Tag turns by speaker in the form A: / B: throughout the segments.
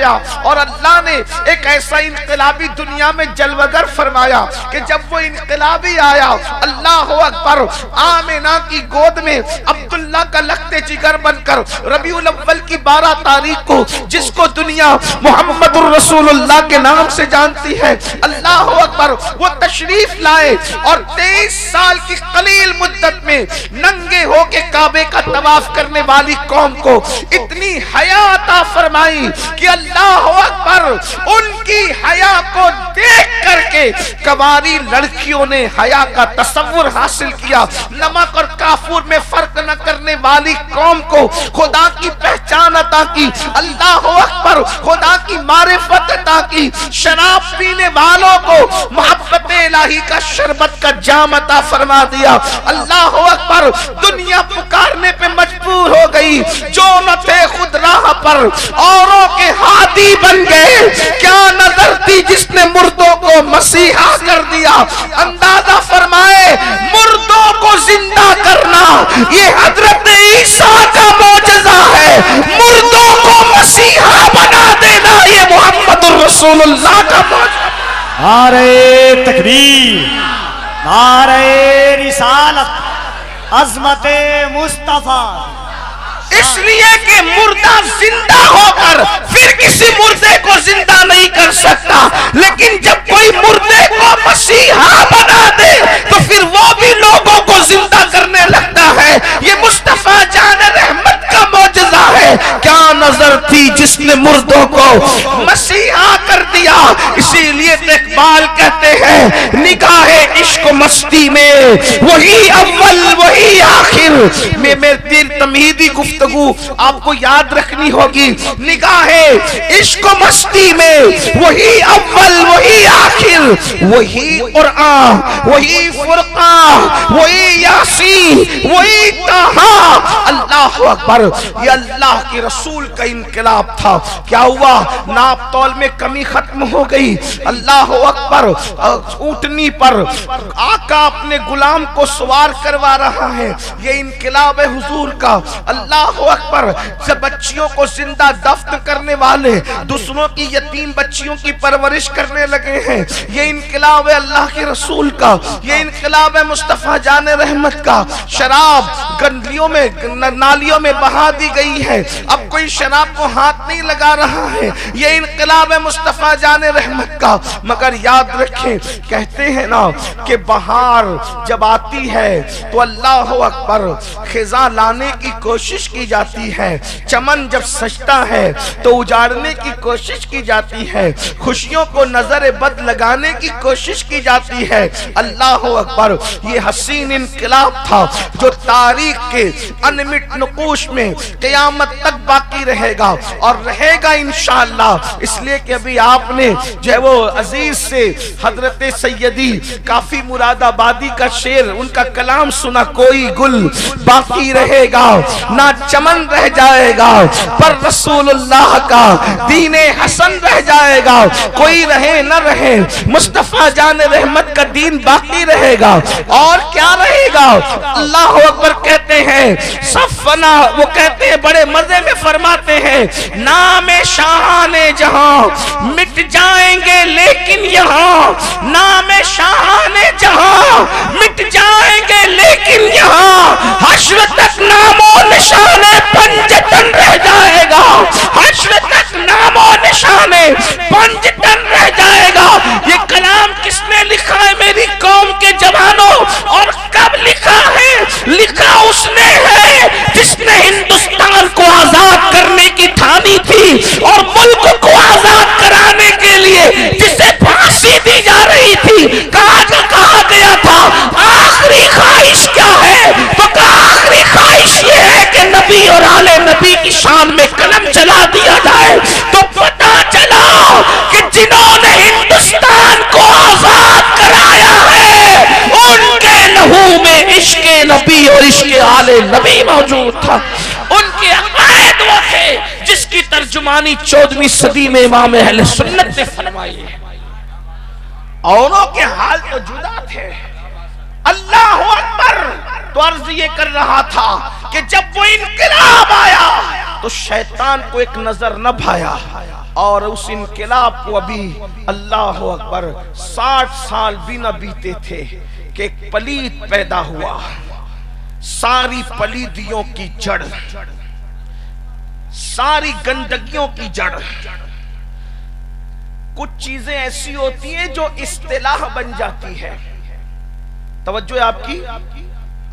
A: آیا اور اللہ نے ایک ایسا انقلابی دنیا میں جلوگر فرمایا کہ جب وہ انقلابی آیا اللہ اکبر آمنہ کی گود میں عبداللہ کا لخت جگر بن کر ربیع الاول کی 12 تاریخ کو جس کو دنیا محمد الرسول اللہ کے نام سے جانتی ہے اللہ اکبر وہ تشریف لائے اور 23 سال کی قلیل مدت میں ننگے ہو کے کعبے کا طواف کرنے والی قوم کو اتنی حیا عطا فرمائی کہ اللہ اکبر ان کی حیا کو دیکھ کر کے کنواری لڑکیوں نے حیا کا تصور حاصل کیا. نمک اور کافور میں فرق نہ کرنے والی قوم کو خدا کی پہچان عطا کی. اللہ اکبر خدا کی معرفت عطا کی. شراب پینے والوں کو محبت الہی کا شربت کا جام عطا فرما دیا. اللہ اکبر دنیا پکارنے پہ مجبور ہو گئی. جو نہ تھے خود راہ پر اوروں کے ہادی بن گئے. کیا نظر تھی جس نے مردوں کو مسیحا کر دیا. اندازہ فرمائے مردوں کو زندہ کرنا یہ حضرت عیسیٰ کا معجزہ ہے. مردوں کو مسیحا بنا دینا یہ محمد الرسول اللہ کا معجزہ.
B: نعرہ تکبیر، نعرہ رسالت، عظمت مصطفیٰ.
A: اس لیے کہ مردہ زندہ ہو کر پھر کسی مردے کو زندہ نہیں کر سکتا، لیکن جب کوئی مردے کو مسیحا بنا دے تو پھر وہ بھی لوگوں کو زندہ کرنے لگتا ہے. یہ مصطفیٰ جان رحمت کا معجزہ ہے. کیا نظر تھی جس نے مردوں کو مسیحا کر دیا. اسی لیے اقبال کہتے ہیں نگاہ عشق و مستی میں وہی اول وہی آخر. میں تیر تمہیدی گفتگو آپ کو یاد رکھنی ہوگی. نگاہ عشق و مستی میں وہی اول وہی آخر، وہی قرآن وہی فرقان وہی یاسین وہی طہا. اللہ اکبر یہ اللہ کے رسول کا انقلاب تھا. کیا ہوا؟ ناپ تول میں کمی ختم ہو گئی. اللہ اکبر اونٹنی پر آقا اپنے غلام کو سوار کروا رہا ہے. یہ انقلاب ہے حضور کا. اللہ اکبر سے بچیوں کو زندہ دفن کرنے والے دوسروں کی یتیم بچیوں کی پرورش کرنے لگے ہیں. یہ انقلاب ہے اللہ کے رسول کا. یہ انقلاب ہے مصطفیٰ جان رحمت کا. شراب گندلیوں میں نالیوں میں بہا دی گئی ہے. اب کوئی شراب کو ہاتھ نہیں لگا رہا ہے. یہ انقلاب ہے مصطفیٰ جان رحمت کا. مگر یاد رکھیں کہتے ہیں نا کہ بہار جب آتی ہے تو اللہ اکبر خزاں لانے کی کوشش کی جاتی ہے. چمن جب سجتا ہے تو اجاڑنے کی کوشش کی جاتی ہے. خوشیوں کو نظر بد لگانے کی کوشش کی جاتی ہے. اللہ اکبر یہ حسین انقلاب تھا جو تاریخ کے انمٹ نقوش میں قیامت تک باقی رہے گا اور رہے گا انشاءاللہ. اس لیے کہ ابھی آپ نے جو ہے وہ عزیز سے حضرت سیدی کافی مراد آبادی کا شعر ان کا کلام سنا. کوئی گل باقی رہے گا نہ چمن رہ جائے گا پر رسول اللہ کا دین حسن رہ جائے گا. کوئی رہے نہ رہے مصطفیٰ جان رحمت کا دین باقی رہے گا. اور کیا رہے گا؟ اللہ اکبر کہتے ہیں صفنا وہ کہتے ہیں بڑے مزے میں فرماتے ہیں نام شاہان جہاں مٹ جائیں گے لیکن یہاں. نام شاہان جہاں مٹ جائیں گے لیکن یہاں حشر تک نام و نشان پنجتن رہ جائے گا. حشر تک نام و نشان پنجتن رہ جائے گا. یہ کلام کس نے لکھا ہے میری قوم کے جوانوں اور کب لکھا ہے؟ لکھا اس نے ہے جس نے ہندوستان کو آزاد کرنے کی ٹھانی تھی اور ملک کو آزاد کرانے کے لیے جسے پھانسی دی جا رہی تھی. کہا گیا تھا آخری خواہش کیا ہے؟ تو کہا آخری خواہش یہ ہے کہ نبی اور آل نبی کی شان میں قلم چلا دیا جائے. تو پتہ چلا کہ جنہوں نے ہندوستان کو آزاد کرایا ہے ان کے لہو میں عشق نبی اور عشق آل نبی موجود تھا. ان کے عقائد وہ تھے جس کی ترجمانی 14ویں صدی میں امام اہل سنت نے فرمائی ہے. اوروں کے حال تو جدا تھے. اللہ اکبر تو عرض یہ کر رہا تھا کہ جب وہ انقلاب آیا تو شیطان کو ایک نظر نہ بھایا. اور اس انقلاب کو ابھی اللہ اکبر 60 سال بھی نہ بیتے تھے کہ ایک پلید پیدا ہوا. ساری پلیدیوں کی جڑ، ساری گندگیوں کی جڑ. کچھ چیزیں ایسی ہوتی ہیں جو اصطلاح بن جاتی ہے. توجہ ہے آپ کی.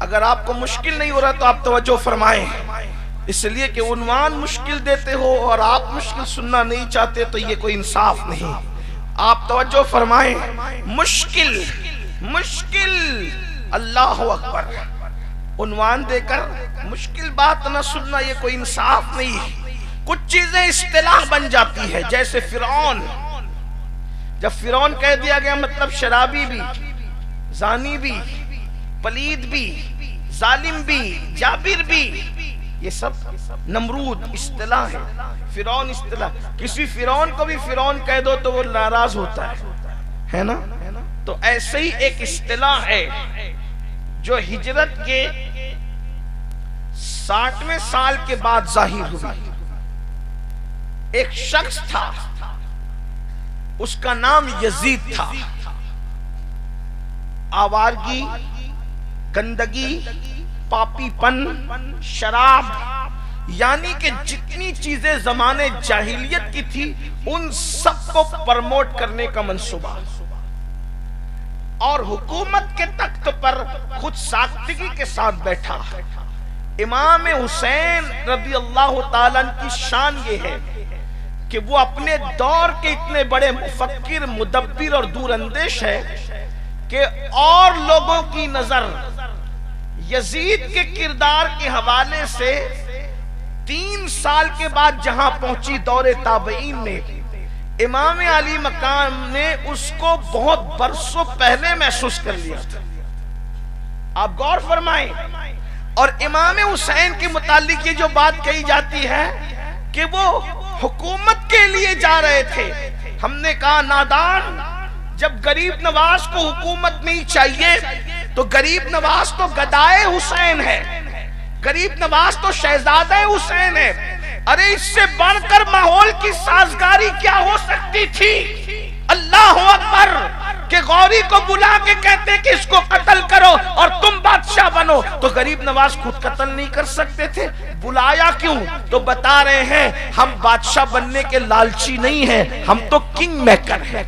A: اگر آپ کو مشکل نہیں ہو رہا تو آپ توجہ فرمائیں، اس لیے کہ عنوان مشکل دیتے ہو اور آپ مشکل سننا نہیں چاہتے تو یہ کوئی انصاف نہیں. آپ توجہ فرمائیں. مشکل مشکل اللہ اکبر. عنوان دے کر مشکل بات نہ سننا یہ کوئی انصاف نہیں. کچھ چیزیں اصطلاح بن جاتی ہے. جیسے فرعون، جب فرعون کہہ دیا گیا مطلب شرابی بھی، زانی بھی، پلید بھی، ظالم بھی، جابر بھی، یہ سب. نمرود اصطلاح ہے، فرعون اصطلاح. کسی فرعون کو بھی فرعون کہہ دو تو وہ ناراض ہوتا ہے نا. تو ایسے ہی ایک اصطلاح ہے جو ہجرت کے 60ویں سال کے بعد ظاہر ہوئی. ایک شخص تھا، اس کا نام یزید تھا. آوارگی، گندگی، پاپی پن، شراب، یعنی کہ جتنی چیزیں زمانے جاہلیت کی تھی ان سب کو پرموٹ کرنے کا منصوبہ. اور حکومت کے تخت پر خود ساختگی کے ساتھ بیٹھا. امام حسین رضی اللہ تعالیٰ کی شان یہ ہے کہ وہ اپنے دور کے اتنے بڑے مفکر، مدبر اور دور اندیش ہے کہ اور لوگوں کی نظر یزید کے کردار کے حوالے سے 3 سال کے بعد جہاں پہنچی دور تابعین میں، امام علی مقام نے اس کو بہت برسوں پہلے محسوس کر لیا تھا. آپ غور فرمائیں. اور امام حسین کے متعلق یہ جو بات کہی جاتی ہے کہ وہ حکومت کے لیے جا رہے تھے. ہم نے کہا نادان، جب غریب نواز کو حکومت نہیں چاہیے تو غریب نواز تو گدائے حسین ہے، غریب نواز تو شہزادہ حسین ہے. ارے اس سے بڑھ کر ماحول کی سازگاری کیا ہو سکتی تھی؟ اللہ اکبر. کہ غوری کو بلا کے کہتے کہ اس کو قتل کرو اور تم بادشاہ بنو، تو غریب نواز خود قتل نہیں کر سکتے تھے؟ بلایا کیوں؟ تو بتا رہے ہیں ہم بادشاہ بننے کے لالچی نہیں ہیں، ہم تو کنگ میکر ہیں،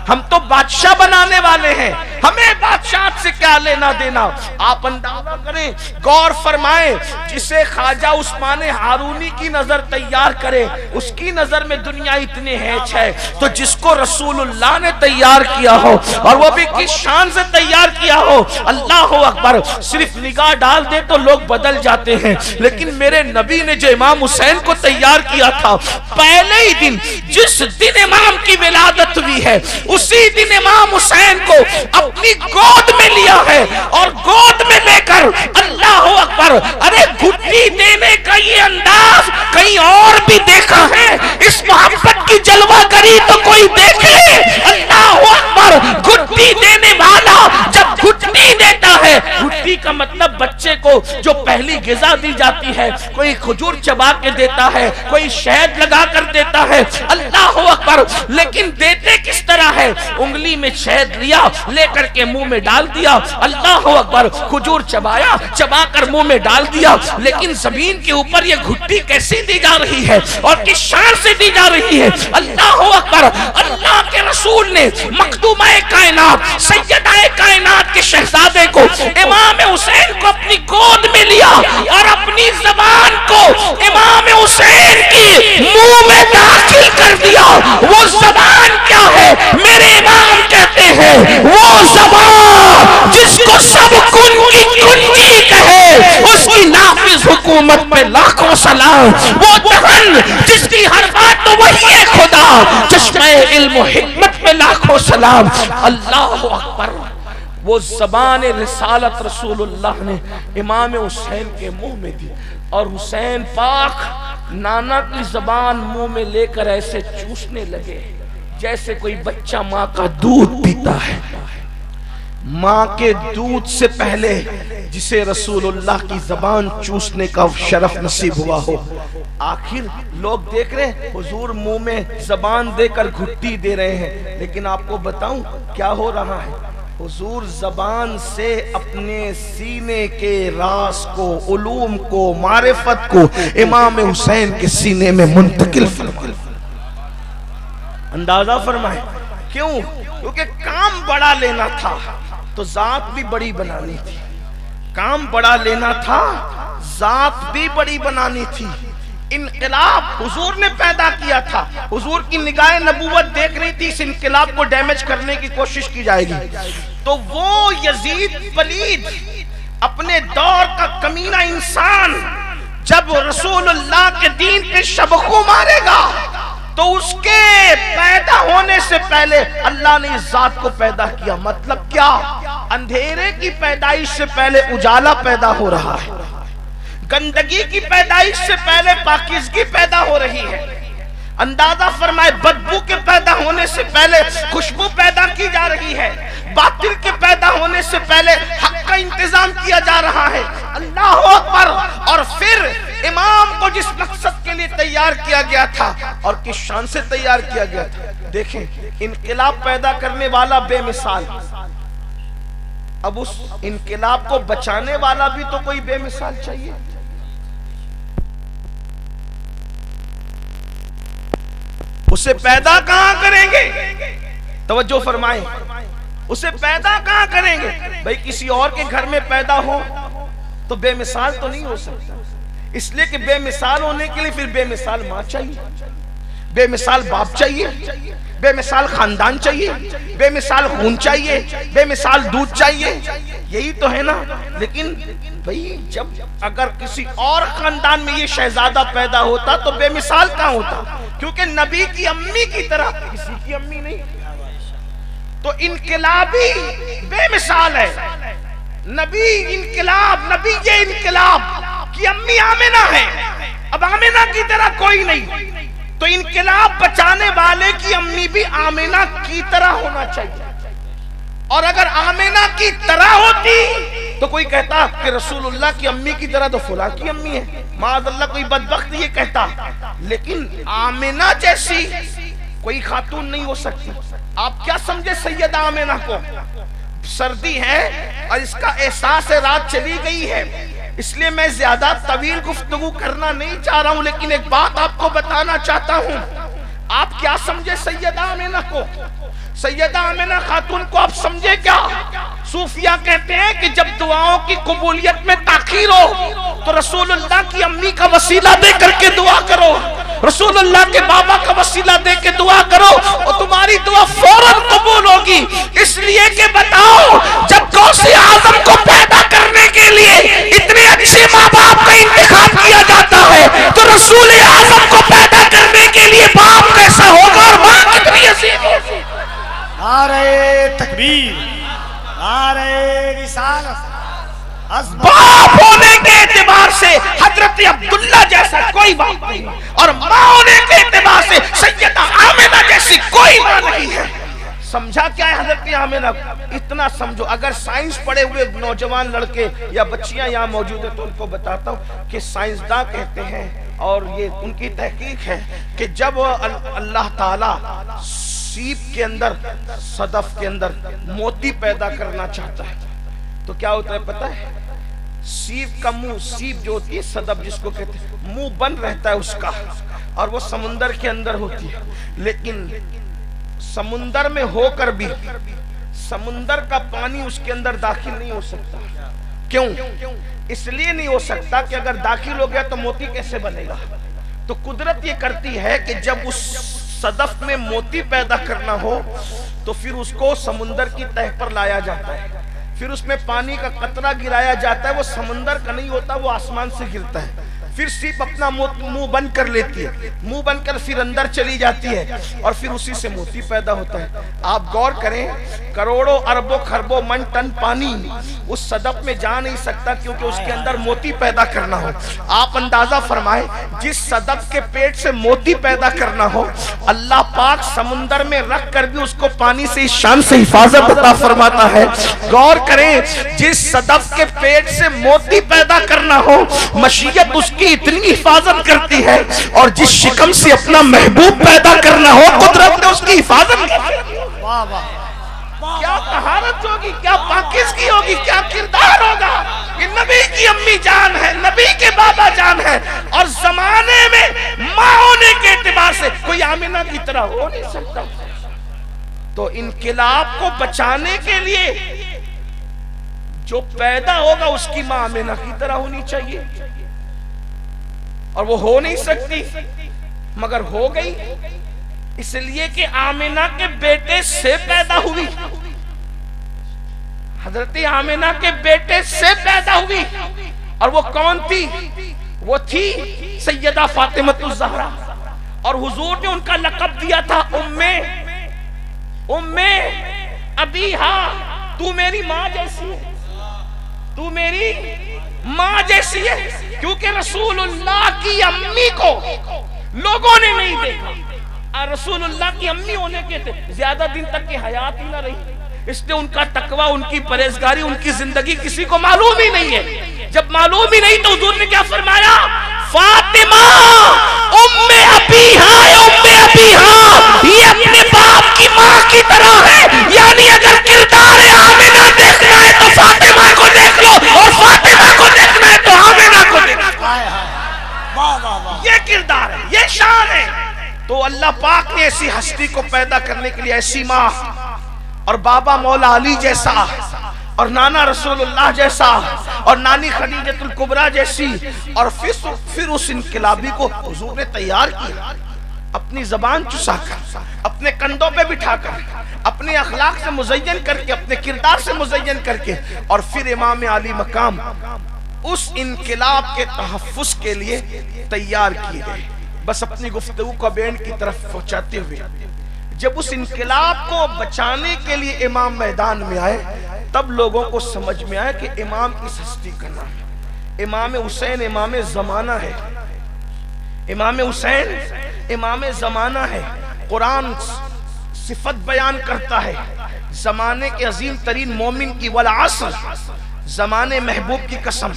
A: ہم تو بادشاہ بنانے والے ہیں، ہمیں بادشاہت سے کیا لینا دینا. آپ اندازہ کریں، غور فرمائیں. جسے خواجہ عثمان ہارونی کی نظر تیار کرے اس کی نظر میں دنیا اتنے ہیچ ہے، تو جس کو رسول اللہ نے تیار کیا ہو اور وہ بھی کس شان سے تیار کیا ہو، اللہ اکبر. صرف نگاہ ڈال دے تو لوگ بدل جاتے ہیں. لیکن میرے نبی نے جو امام حسین کو تیار کیا تھا، پہلے ہی دن جس دن امام کی ولادت ہوئی ہے اسی دن امام حسین کو اپنی گود میں لیا ہے. اور گود میں لے کر اللہ اکبر، ارے گھٹی دینے کا یہ انداز کہیں اور بھی دیکھا ہے؟ اس محبت کی جلوہ گری تو کوئی دیکھے؟ اللہ اکبر. گھٹی دینے والا جب گھٹی دیتا ہے، گھٹی کا مطلب بچے کو جو پہلی غذا دی جاتی ہے، کوئی کھجور چبا کے دیتا ہے، کوئی شہد لگا کر دیتا ہے. اللہ اکبر. لیکن دیتے کس طرح ہے؟ انگلی میں شہد لیا، لے کر کے منہ میں ڈال دیا، اللہ اکبر. کھجور چبایا، چبا کر منہ میں ڈال دیا. لیکن زمین کے اوپر یہ گھٹی کیسے دی جا رہی ہے اور کس شان سے دی جا رہی ہے؟ اللہ اکبر. اللہ کے رسول نے مخدومہ کائنات، سیدہ کائنات کے شہزادے کو، امام حسین کو اپنی گود میں لیا اور اپنی زبان کو امام حسین کی منہ میں داخل کر دیا. وہ زبان کیا ہے؟ میرے امام کہتے ہیں وہ زبان جس کو سب کن کی کنجی کہے اس کی نافذ حکومت پہ لاکھوں سلام. وہ دہن جس کی ہر بات تو وہی ہے خدا، چشمہ علم و حکمت پہ لاکھوں سلام. اللہ اکبر. وہ زبان رسالت رسول اللہ نے امام حسین کے منہ میں دی اور حسین پاک نانا کی زبان منہ میں لے کر ایسے چوسنے لگے جیسے کوئی بچہ ماں کا دودھ پیتا ہے. ماں کے دودھ سے پہلے جسے رسول اللہ کی زبان چوسنے کا شرف نصیب ہوا ہو. آخر لوگ دیکھ رہے ہیں حضور منہ میں زبان دے کر گھٹی دے رہے ہیں، لیکن آپ کو بتاؤں کیا ہو رہا ہے. حضور زبان سے اپنے سینے کے راز کو، علوم کو، معرفت کو امام حسین کے سینے میں منتقل فرمائے. اندازہ فرمائے کیوں؟ کیونکہ کام بڑا لینا تھا تو ذات بھی بڑی بنانی تھی. کام بڑا لینا تھا، ذات بھی بڑی بنانی تھی. انقلاب حضور نے پیدا کیا تھا. حضور کی نگاہ نبوت دیکھ رہی تھی اس انقلاب کو ڈیمیج کرنے کی کوشش کی جائے گی. تو وہ یزید پلید اپنے دور کا کمینہ انسان جب رسول اللہ کے دین کے شبخوں مارے گا تو اس کے پیدا ہونے سے پہلے اللہ نے اس ذات کو پیدا کیا. مطلب کیا؟ اندھیرے کی پیدائش سے پہلے اجالا پیدا ہو رہا ہے، گندگی کی پیدائش سے پہلے پاکیزگی پیدا ہو رہی ہے. اندازہ فرمائے بدبو کے پیدا ہونے سے پہلے خوشبو پیدا کی جا رہی ہے، باطل کے پیدا ہونے سے پہلے حق کا انتظام کیا جا رہا ہے. اللہ اکبر. اور پھر امام کو جس مقصد کے لیے تیار کیا گیا تھا اور کس شان سے تیار کیا گیا تھا، دیکھیں انقلاب پیدا کرنے والا بے مثال، اب اس انقلاب کو بچانے والا بھی تو کوئی بے مثال چاہیے. اسے پیدا کہاں کریں گے؟ توجہ فرمائیں، اسے پیدا کہاں کریں گے؟ بھئی کسی اور کے گھر میں پیدا ہو تو بے مثال تو نہیں ہو سکتا. اس لیے کہ بے مثال ہونے کے لیے پھر بے مثال ماں چاہیے، بے مثال باپ چاہیے، بے مثال خاندان چاہیے، بے مثال خون چاہیے، بے مثال دودھ چاہیے. یہی تو ہے نا. لیکن بھئی جب اگر کسی اور خاندان میں یہ شہزادہ پیدا ہوتا تو بے مثال کہاں ہوتا؟ کیونکہ نبی کی امی کی طرح کسی کی امی نہیں. تو انقلابی بے مثال ہے. نبی انقلاب، نبی یہ انقلاب کی امی آمنہ ہے. اب آمنہ کی طرح کوئی نہیں. تو انقلاب بچانے والے کی امی بھی آمنہ کی طرح ہونا چاہیے. اور اگر آمنہ کی طرح ہوتی تو کوئی کہتا کہ رسول اللہ کی امی کی طرح تو فلاں کی امی ہے، معاذ اللہ کوئی بدبخت یہ کہتا. لیکن آمنہ جیسی کوئی خاتون نہیں ہو سکتی. آپ کیا سمجھے سیدہ آمنہ کو؟ سردی ہے اور اس کا احساس ہے رات چلی گئی ہے، اس لیے میں زیادہ طویل گفتگو کرنا نہیں چاہ رہا ہوں، لیکن ایک بات آپ کو بتانا چاہتا ہوں. آپ کیا سمجھے سیدہ آمنہ کو؟ سیدہ آمنہ خاتون کو آپ سمجھے کیا؟ صوفیہ کہتے ہیں کہ جب دعاؤں کی قبولیت میں تاخیر ہو تو رسول اللہ کی امی کا وسیلہ دے کر کے دعا کرو، رسول اللہ کے بابا کا وسیلہ دے کے دعا کرو اور تمہاری دعا فوراً قبول ہوگی. اس لیے کہ بتاؤ جب غوث اعظم کو پیدا کرنے کے لیے اتنے اچھے ماں باپ کا انتخاب کیا جاتا ہے تو رسول اعظم کو پیدا کرنے کے لیے باپ کیسا ہوگا اور ماں کتنی عظیم ہوگی.
B: نعرہ تکبیر، نعرہ رسالت.
A: باپ ہونے کے اعتبار سے حضرت عبداللہ جیسا کوئی باپ نہیں، اور ماں ہونے کے اعتبار سے سیدہ آمنہ جیسی کوئی ماں نہیں ہے. سمجھا کیا ہے حضرت آمنہ؟ اتنا سمجھو. اگر سائنس پڑھے ہوئے نوجوان لڑکے یا بچیاں یہاں موجود ہیں تو ان کو بتاتا ہوں کہ سائنسداں کہتے ہیں اور یہ ان کی تحقیق ہے کہ جب اللہ تعالیٰ سیپ کے اندر، صدف کے اندر موتی پیدا کرنا چاہتا ہے تو کیا ہوتا ہے پتہ ہے؟ سیپ کا منہ، سیپ جو ہوتی ہے صدف جس کو کہتے ہیں، منہ بند رہتا ہے اس کا اور وہ سمندر کے اندر ہوتی ہے. لیکن سمندر میں ہو کر بھی سمندر کا پانی اس کے اندر داخل نہیں ہو سکتا. کیوں؟ اس لیے نہیں ہو سکتا کہ اگر داخل ہو گیا تو موتی کیسے بنے گا. تو قدرت یہ کرتی ہے کہ جب اس صدف میں موتی پیدا کرنا ہو تو پھر اس کو سمندر کی تہہ پر لایا جاتا ہے، پھر اس میں پانی کا قطرہ گرایا جاتا ہے. وہ سمندر کا نہیں ہوتا، وہ آسمان سے گرتا ہے. پھر صرف اپنا منہ بند کر لیتی ہے، منہ بند کر پھر اندر چلی جاتی ہے اور پھر اسی سے موتی پیدا ہوتا ہے۔ آپ غور کریں، کروڑوں اربوں خربوں من ٹن پانی اس صدف میں جا نہیں سکتا کیونکہ اس کے اندر موتی پیدا کرنا ہو۔ آپ اندازہ فرمائیں، جس صدف کے پیٹ سے موتی پیدا کرنا ہو، اللہ پاک سمندر میں رکھ کر بھی اس کو پانی سے اس شان سے حفاظت عطا فرماتا ہے۔ غور کریں، جس صدف کے پیٹ سے موتی پیدا کرنا ہو، مشیت اس کی اتنی حفاظت کرتی ہے، اور جس شکم سے اپنا محبوب پیدا کرنا ہو، قدرت نے اس کی حفاظت کی۔
B: واہ واہ،
A: کیا طہارت ہوگی، کیا پاکیزگی ہوگی، کیا کردار ہوگا۔ یہ نبی کی امی جان ہے، نبی کے بابا جان ہے، اور زمانے میں ماں ہونے کے اعتبار سے کوئی آمنہ کی طرح ہو نہیں سکتا۔ تو انقلاب کو بچانے کے لیے جو پیدا ہوگا اس کی ماں آمنہ کی طرح ہونی چاہیے، اور وہ ہو نہیں سکتی مگر ہو گئی، اس لیے کہ آمنہ کے بیٹے سے پیدا ہوئی، حضرت آمنہ کے بیٹے سے پیدا ہوئی، اور وہ کون تھی؟ وہ تھی سیدہ فاطمہ الزہرا، اور حضور نے ان کا لقب دیا تھا ام ابیہا، تو میری ماں جیسی ہے، تو میری ماں جیسی ہے، کیونکہ رسول اللہ کی امی کو لوگوں نے نہیں دیکھا، رسول اللہ کی امی ہونے کے تھے زیادہ دن تک کی حیات ہی نہ رہی، اس نے ان کا تقوی، ان کی پرہیزگاری، ان کی زندگی کسی کو معلوم ہی نہیں ہے۔ جب معلوم ہی نہیں تو حضور نے کیا فرمایا؟ فاطمہ ام ابیہا، یہ اپنے باپ کی ماں کی طرح ہے، یعنی اگر کردار آمنہ دیکھنا ہے تو فاطمہ کو دیکھ لو، اور فاطمہ کو دیکھنا ہے تو آمنہ کو دیکھ لو۔
B: واہ واہ واہ،
A: یہ کردار ہے، یہ شان ہے۔ تو اللہ پاک نے ایسی ہستی کو پیدا کرنے کے لیے ایسی ماں اور بابا مولا علی جیسا اور نانا رسول اللہ جیسا اور نانی خدیجۃ الکبریٰ جیسی، اور پھر اس انقلابی کو حضور نے تیار کیا، اپنی زبان چسا کر، اپنے کندھوں پہ بٹھا کر، اپنے اخلاق سے مزین کر کے، اپنے کردار سے مزین کر کے، اور پھر امام علی مقام اس انقلاب کے تحفظ کے لیے تیار کیے گئے۔ بس اپنی گفتگو کو بینڈ کی طرف پہنچاتے ہوئے، جب اس انقلاب کو بچانے کے لیے امام میدان میں آئے، تب لوگوں کو سمجھ میں آیا کہ امام اس ہستی کا نام ہے، امام حسین امام زمانہ ہے، امام حسین امام زمانہ ہے۔ قرآن صفت بیان کرتا ہے زمانے کے عظیم ترین مومن کی، والعصر، زمانے محبوب کی قسم،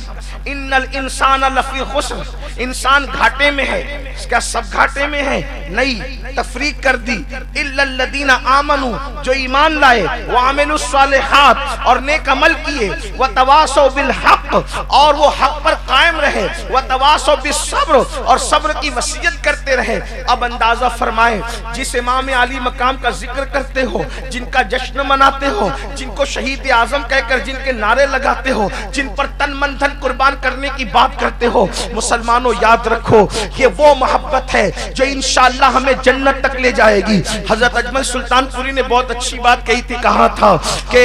A: ان الانسان لفی خسر، انسان گھاٹے میں ہے۔ کیا سب گھاٹے میں ہے؟ نہیں، تفریق کر دی، الا الذین آمنوا، جو ایمان لائے، وعملوا الصالحات، اور نیک عمل کیے، وتواصوا بالحق، اور وہ حق پر قائم رہے، وتواصوا بالصبر، اور صبر کی وصیت کرتے رہے۔ اب اندازہ فرمائیں، جس امام علی مقام کا ذکر کرتے ہو، جن کا جشن مناتے ہو، جن کو شہید اعظم کہہ کر جن کے نعرے لگاتے ہو، جن پر تن من دھن قربان کرنے کی بات کرتے ہو، مسلمانوں یاد رکھو، یہ وہ محبت ہے جو انشاءاللہ ہمیں جنت تک لے جائے گی۔ حضرت اجمل سلطان پوری نے بہت اچھی بات کہی تھی، کہا تھا کہ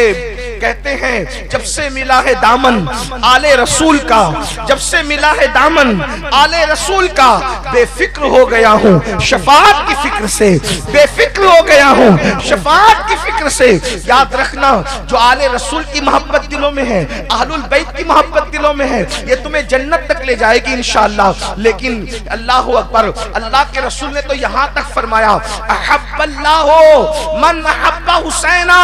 A: کہتے ہیں جب سے ملا ہے دامن آل رسول کا، جب سے ملا ہے دامن آل رسول کا، بے فکر ہو گیا ہوں شفاعت کی فکر سے، بے فکر ہو گیا ہوں شفاعت کی فکر سے۔ یاد رکھنا، جو آل رسول کی محبت دلوں میں ہے، اہل البیت کی محبت دلوں میں ہے، یہ تمہیں جنت تک لے جائے گی انشاءاللہ۔ لیکن اللہ اکبر، اللہ کے رسول نے تو یہاں تک فرمایا، احب اللہ من احب حسینا،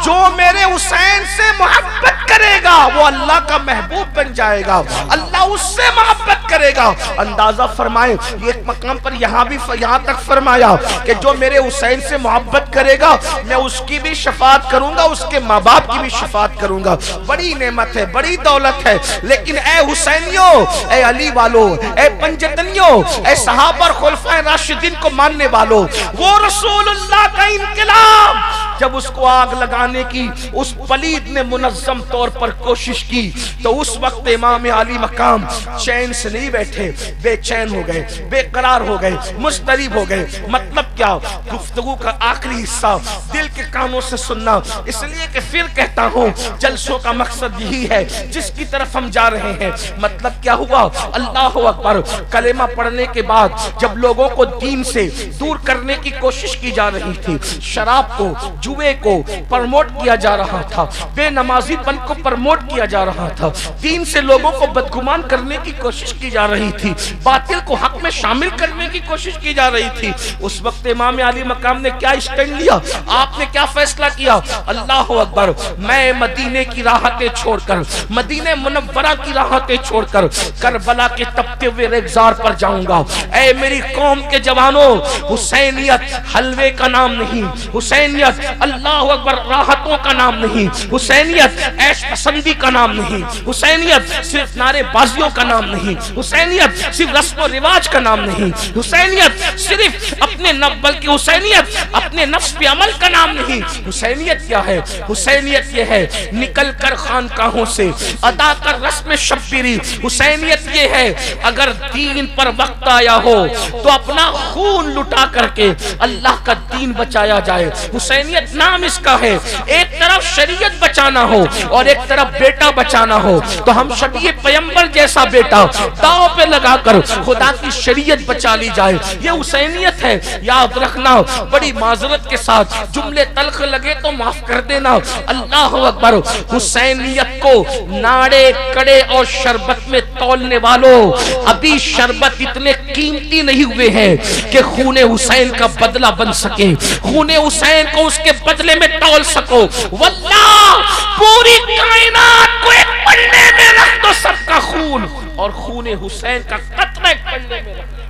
A: جو میرے حسین سے محبت کرے گا وہ اللہ کا محبوب بن جائے گا، اللہ اس سے محبت کرے گا۔ اندازہ فرمائیں، یہ ایک مقام پر یہاں تک فرمایا کہ جو میرے حسین سے محبت کرے گا میں اس کی بھی شفاعت کروں گا، اس کے ماں باپ کی بھی شفاعت کروں گا۔ بڑی نعمت ہے، بڑی دولت ہے، لیکن اے حسینیوں، اے علی والو، اے پنجتنیوں، اے صحابہ اور خلفائے راشدین کو ماننے والو، وہ رسول اللہ کا انقلاب جب اس کو آگ لگانے کی اس پلید نے منظم طور پر کوشش کی تو اس وقت امام علی مقام چین سے نہیں بیٹھے، بے چین ہو گئے، بے قرار ہو گئے، مضطرب ہو گئے۔ مطلب کیا؟ گفتگو کا آخری حصہ دل کے کانوں سے سننا، اس لیے کہ پھر کہتا ہوں جلسوں کا مقصد یہی ہے جس کی طرف ہم جا رہے ہیں۔ مطلب کیا ہوا؟ اللہ اکبر، کلمہ پڑھنے کے بعد جب لوگوں کو دین سے دور کرنے کی کوشش کی جا رہی تھی، شراب کو، جوے کو پرموٹ کیا جا رہا تھا، بے نمازی پن کو پرموٹ کیا جا رہا تھا، دین سے لوگوں کو بدگمان کرنے کی کوشش کی جا رہی تھی، باطل کو حق میں شامل کرنے کی کوشش کی جا رہی تھی، اس وقت امام علی مقام نے کیا اسٹینڈ لیا؟ آپ نے کیا فیصلہ کیا؟ اللہ اکبر، میں مدینے کی راحتیں چھوڑ کر، مدینہ منورہ کی راحتیں چھوڑ کر کربلا کے تپتے ہوئے ریگزار پر جاؤں گا۔ اے میری قوم کے جوانوں، حسینیت حلوے کا نام نہیں، حسینیت اللہ اکبر راحتوں کا نام نہیں، حسینیت عیش پسندی کا نام نہیں، حسینیت صرف نعرے بازیوں کا نام نہیں، حسینیت صرف رسم و رواج کا نام نہیں، حسینیت صرف اپنے بلکہ حسینیت اپنے نفس پہ عمل کا نام نہیں۔ حسینیت کیا ہے؟ حسینیت یہ ہے نکل کر خانقاہوں سے ادا کر رسم شبیری۔ حسینیت یہ ہے اگر دین پر وقت آیا ہو تو اپنا خون لٹا کر کے اللہ کا دین بچایا جائے۔ حسینیت نام اس کا ہے۔ ایک طرف شریعت بچانا ہو اور ایک طرف بیٹا بچانا ہو تو ہم شبیہ پیمبر جیسا بیٹا داؤ پہ لگا کر خدا کی شریعت بچا لی جائے، یہ حسینیت ہے۔ یاد رکھنا، بڑی معذرت کے ساتھ جملے تلخ لگے تو معاف کر دینا۔ اللہ اکبر، حسینیت کو ناڑے کڑے اور شربت میں تولنے والوں، ابھی شربت اتنے قیمتی نہیں ہوئے ہیں کہ خون حسین کا بدلہ بن سکے، خون حسین کو اس کے بدلے میں تول سکو۔ واللہ پوری کائنات کو ایک پلڑے میں رکھ دو، سب کا خون، اور خون حسین کا قطرہ ایک پلڑے میں رکھ دو۔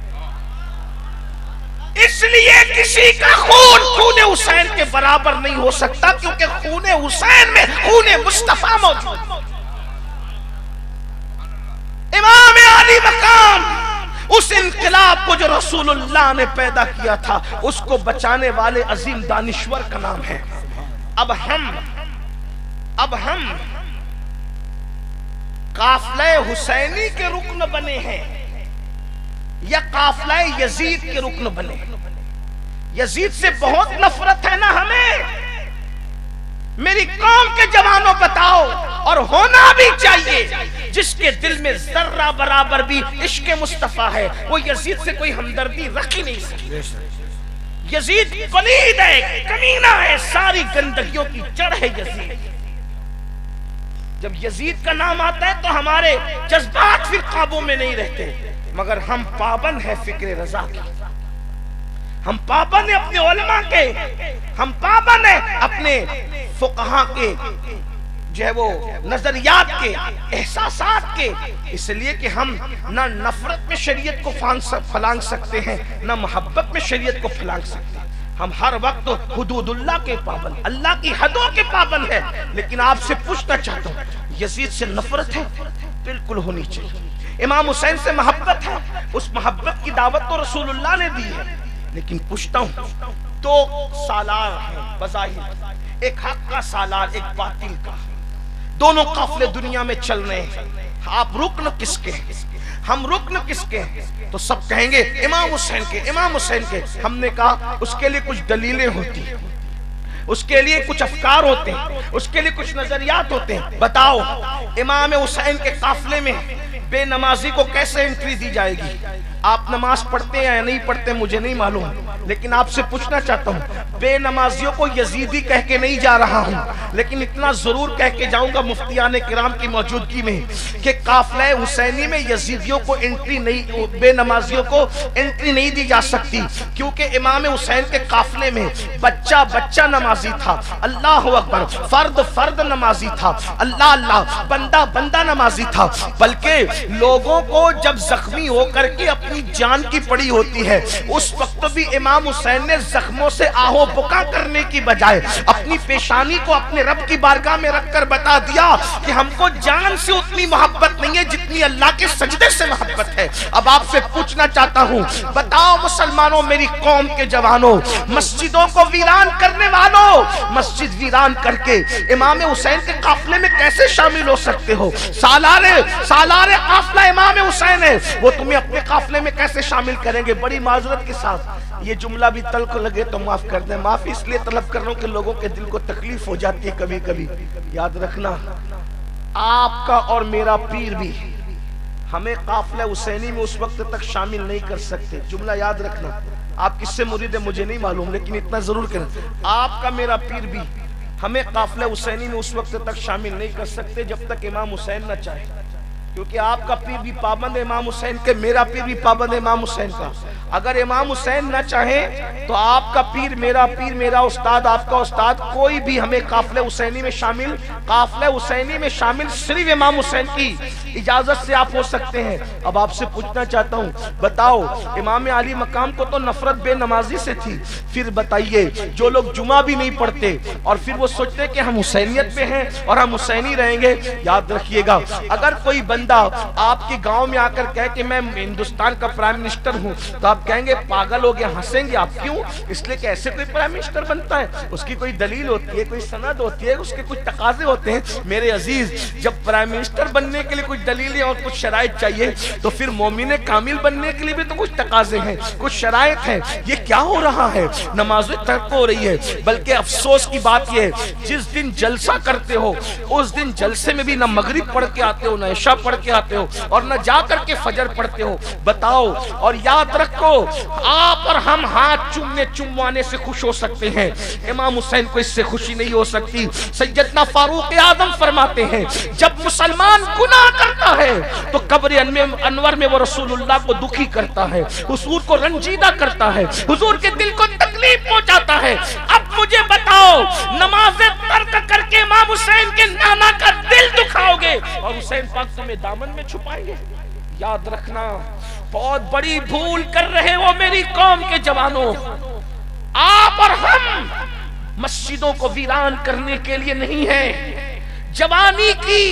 A: اس لیے کسی کا خون خون حسین کے برابر نہیں ہو سکتا، کیونکہ خون حسین میں خون مصطفیٰ موجود۔ امام علی مقام اس انقلاب کو جو رسول اللہ نے پیدا کیا تھا، اس کو بچانے والے عظیم دانشور کا نام ہے۔ اب ہم قافلہ حسینی کے رکن بنے ہیں یا قافلہ یزید کے رکن بنے؟ یزید سے بہت نفرت ہے نا ہمیں۔ میری قوم کے جوانوں بتاؤ، اور ہونا بھی چاہیے، جس کے دل میں ذرہ برابر بھی عشق مصطفیٰ ہے وہ یزید سے کوئی ہمدردی رکھ ہی نہیں سکتا۔ یزید پلید ہے، کمینہ ہے، ساری گندگیوں کی جڑ ہے یزید۔ جب یزید کا نام آتا ہے تو ہمارے جذبات پھر قابو میں نہیں رہتے، مگر ہم پابند ہیں فکر رضا کی، ہم پابند ہیں اپنے علماء کے، ہم پابند ہیں اپنے فقہاء کے جو ہے وہ نظریات کے، احساسات کے، اس لیے کہ ہم نہ نفرت میں شریعت کو پھلانگ سکتے ہیں، نہ محبت میں شریعت کو پھلانگ سکتے ہیں۔ ہم ہر وقت حدود اللہ کے پابند، اللہ کی حدوں کے پابند ہیں۔ لیکن آپ سے پوچھنا چاہتا ہوں، یزید سے نفرت ہے؟ بالکل ہونی چاہیے۔ امام حسین سے محبت ہے؟ اس محبت کی دعوت تو رسول اللہ نے دی ہے، لیکن پوچھتا ہوں دو سالار ہیں بظاہر، ایک حق کا سالار، ایک باطل کا، دونوں قافلے دنیا میں چل رہے ہیں، آپ رکن کس کے ہیں؟ ہم رکن کس کے ہیں؟ تو سب کہیں گے امام حسین کے، امام حسین کے۔ ہم نے کہا اس کے لیے کچھ دلیلیں ہوتی ہیں، اس کے لیے کچھ افکار ہوتے ہیں، اس کے لیے کچھ نظریات ہوتے ہیں۔ بتاؤ امام حسین کے قافلے میں بے نمازی کو کیسے انٹری دی جائے گی؟ آپ نماز پڑھتے ہیں یا نہیں پڑھتے مجھے نہیں معلوم، لیکن آپ سے پوچھنا چاہتا ہوں، بے نمازیوں کو یزیدی کہہ کے نہیں جا رہا ہوں، لیکن اتنا ضرور کہہ کے جاؤں گا مفتیان کرام کی موجودگی میں کہ قافلہ حسینی میں یزیدیوں کو انٹری نہیں، بے نمازیوں کو انٹری نہیں دی جا سکتی، کیونکہ امام حسین کے قافلے میں بچہ بچہ نمازی تھا، اللہ اکبر، فرد فرد نمازی تھا، اللہ اللہ، بندہ بندہ نمازی تھا، بلکہ لوگوں کو جب زخمی ہو کر کے اپنے اپنی جان کی پڑی ہوتی ہے، اس وقت بھی امام حسین نے زخموں سے آہو بکا کرنے کی بجائے اپنی پیشانی کو اپنے رب کی بارگاہ میں رکھ کر بتا دیا کہ ہم کو جان سے اتنی محبت نہیں ہے جتنی اللہ کے سجدے سے محبت ہے۔ اب آپ سے پوچھنا چاہتا ہوں، بتاؤ مسلمانوں، میری قوم کے جوانوں، مسجدوں کو ویران کرنے والوں، مسجد ویران کر کے امام حسین کے قافلے میں کیسے شامل ہو سکتے ہو؟ سالار قافلہ امام حسین ہے، وہ تمہیں اپنے قافلے میں کیسے شامل کریں گے؟ بڑی معذرت کے ساتھ یہ جملہ بھی تلخ لگے تو معاف کر دیں، معافی اس لیے طلب کر رہا ہوں کہ لوگوں کے دل کو تکلیف ہو جاتی ہے کبھی کبھی۔ یاد رکھنا، آپ کا اور میرا پیر بھی ہمیں قافلہ حسینی میں اس وقت تک شامل نہیں کر سکتے۔ جملہ یاد رکھنا، آپ کس سے مرید ہے مجھے نہیں معلوم، لیکن اتنا ضرور کریں، آپ کا میرا پیر بھی ہمیں قافلہ حسینی میں اس وقت تک شامل نہیں کر سکتے جب تک امام حسین نہ چاہے، کیونکہ آپ کا پیر بھی پابند ہے امام حسین کے، میرا پیر بھی پابند ہے امام حسین کا۔ اگر امام حسین نہ چاہے تو آپ کا پیر، میرا استاد، آپ کا استاد، کوئی بھی ہمیں قافلہ حسینی میں شامل صرف امام حسین کی اجازت سے آپ ہو سکتے ہیں۔ اب آپ سے پوچھنا چاہتا ہوں، بتاؤ امام علی مقام کو تو نفرت بے نمازی سے تھی، پھر بتائیے جو لوگ جمعہ بھی نہیں پڑھتے اور پھر وہ سوچتے کہ ہم حسینیت میں ہیں اور ہم حسینی رہیں گے، یاد رکھیے گا، اگر کوئی بندہ آپ کے گاؤں میں آ کر کہے کہ میں ہندوستان کا پرائم منسٹر ہوں تو آپ کہیں گے پاگل ہو گیا، ہنسیں گے آپ، کیوں؟ اس لیے کہ ایسے کوئی پرائم منسٹر بنتا ہے، اس کی کوئی دلیل ہوتی ہے، کوئی سند ہوتی ہے، اس کے کچھ تقاضے ہوتے ہیں۔ میرے عزیز، جب پرائم منسٹر بننے کے لیے کچھ دلیلیں اور کچھ شرائط چاہیے تو پھر مومن کامل بننے کے لیے بھی تو کچھ تقاضے ہیں، کچھ شرائط ہیں۔ یہ کیا ہو رہا ہے؟ نمازیں ترک ہو رہی ہے، بلکہ افسوس کی بات یہ ہے جس دن جلسہ کرتے ہو اس دن جلسے میں بھی نہ مغرب پڑھ کے آتے ہو، نہ عشاء پڑھ کے آتے ہو، اور نہ جا کر کے فجر پڑھتے ہو۔ بتاؤ، اور یاد رکھو، آپ اور ہم ہاتھ چموانے سے خوش ہو سکتے ہیں، امام حسین کو اس سے خوشی نہیں ہو سکتی۔ سیدنا فاروق اعظم فرماتے ہیں جب مسلمان گناہ کرتا ہے تو قبر انور میں وہ رسول اللہ کو دکھی کرتا ہے، حضور کو رنجیدہ کرتا ہے، حضور کے دل کو تکلیف پہنچاتا ہے۔ اب مجھے بتاؤ، نمازیں ترک کر کے امام حسین کے نانا کا دل دکھاؤ گے اور حسین پاک تمہیں دامن میں چھپائیں گے؟ یاد رکھنا، بہت بڑی بھول کر رہے ہو میری قوم کے جوانوں۔ آپ اور ہم مسجدوں کو ویران کرنے کے لیے نہیں ہیں، جوانی کی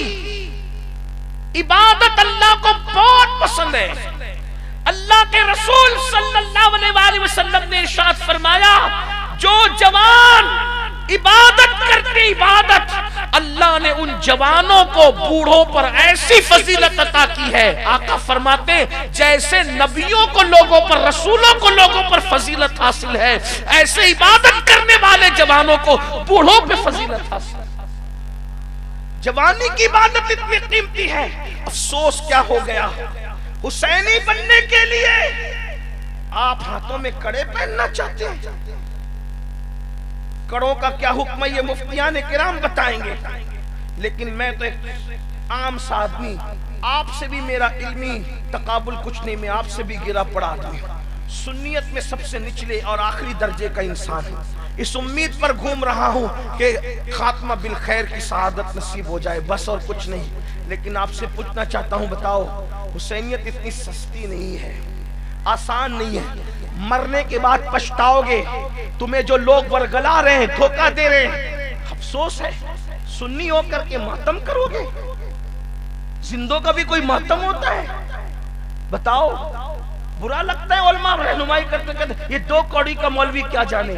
A: عبادت اللہ کو بہت پسند ہے۔ اللہ کے رسول صلی اللہ علیہ وسلم نے ارشاد فرمایا، جو جوان عبادت کرتے عبادت، اللہ نے ان جوانوں کو بوڑھوں پر ایسی فضیلت عطا کی ہے، آقا فرماتے ہیں جیسے نبیوں کو لوگوں پر، رسولوں کو لوگوں پر فضیلت حاصل ہے، ایسے عبادت کرنے والے جوانوں کو بوڑھوں پہ فضیلت حاصل ہے۔ جوانی کی عبادت اتنی قیمتی ہے، افسوس کیا ہو گیا، حسینی بننے کے لیے آپ ہاتھوں میں کڑے پہننا چاہتے ہیں۔ کڑوں کا کیا حکم ہے یہ مفتیان کرام بتائیں گے، لیکن میں تو ایک عام سا آدمی، آپ سے بھی میرا علمی تقابل کچھ نہیں، میں آپ سے بھی گرا پڑا آدمی، سنیت میں سب سے نچلے اور آخری درجے کا انسان ہے۔ اس امید پر گھوم رہا ہوں کہ خاتمہ بالخیر کی سعادت نصیب ہو جائے، بس اور کچھ نہیں۔ لیکن آپ سے پوچھنا چاہتا ہوں، بتاؤ، حسینیت اتنی سستی نہیں ہے، آسان نہیں ہے، مرنے کے بعد پچھتاؤ گے، تمہیں جو لوگ ورگلا رہے ہیں، دھوکہ دے رہے ہیں، افسوس ہے، سنی ہو کر کے ماتم کرو گے؟ زندوں کا بھی کوئی ماتم ہوتا ہے؟ بتاؤ، برا لگتا ہے علماء رہنمائی کرتے کہتے یہ دو کوڑی کا مولوی کیا جانے۔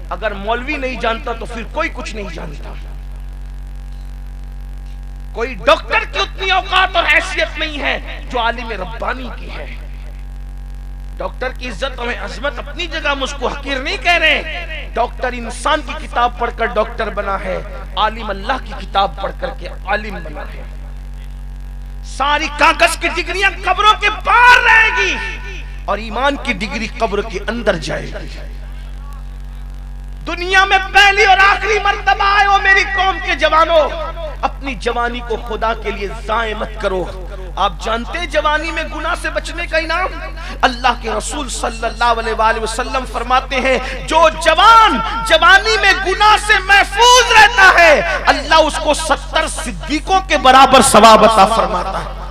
A: اگر مولوی نہیں جانتا تو پھر کوئی کچھ نہیں جانتا۔ کوئی ڈاکٹر کی اتنی اوقات اور حیثیت نہیں ہے جو عالم ربانی کی ہے۔ ڈاکٹر کی عزت اور عظمت اپنی جگہ، مجھ کو حقیر نہیں کہہ رہے، ڈاکٹر انسان کی کتاب پڑھ کر ڈاکٹر بنا ہے، عالم اللہ کی کتاب پڑھ کر کے عالم بنا ہے۔ ساری کاغذ کی ڈگریاں قبروں کے باہر رہے گی اور ایمان کی ڈگری قبر کے اندر جائے گی۔ دنیا میں پہلی اور آخری مرتبہ آئے ہو میری قوم کے جوانوں، اپنی جوانی کو خدا کے لیے ضائع مت کرو۔ آپ جانتے ہیں جوانی میں گناہ سے بچنے کا انعام؟ اللہ کے رسول صلی اللہ علیہ وآلہ وسلم فرماتے ہیں جو جوان جوانی میں گناہ سے محفوظ رہتا ہے اللہ اس کو 70 صدیقوں کے برابر ثواب عطا فرماتا ہے۔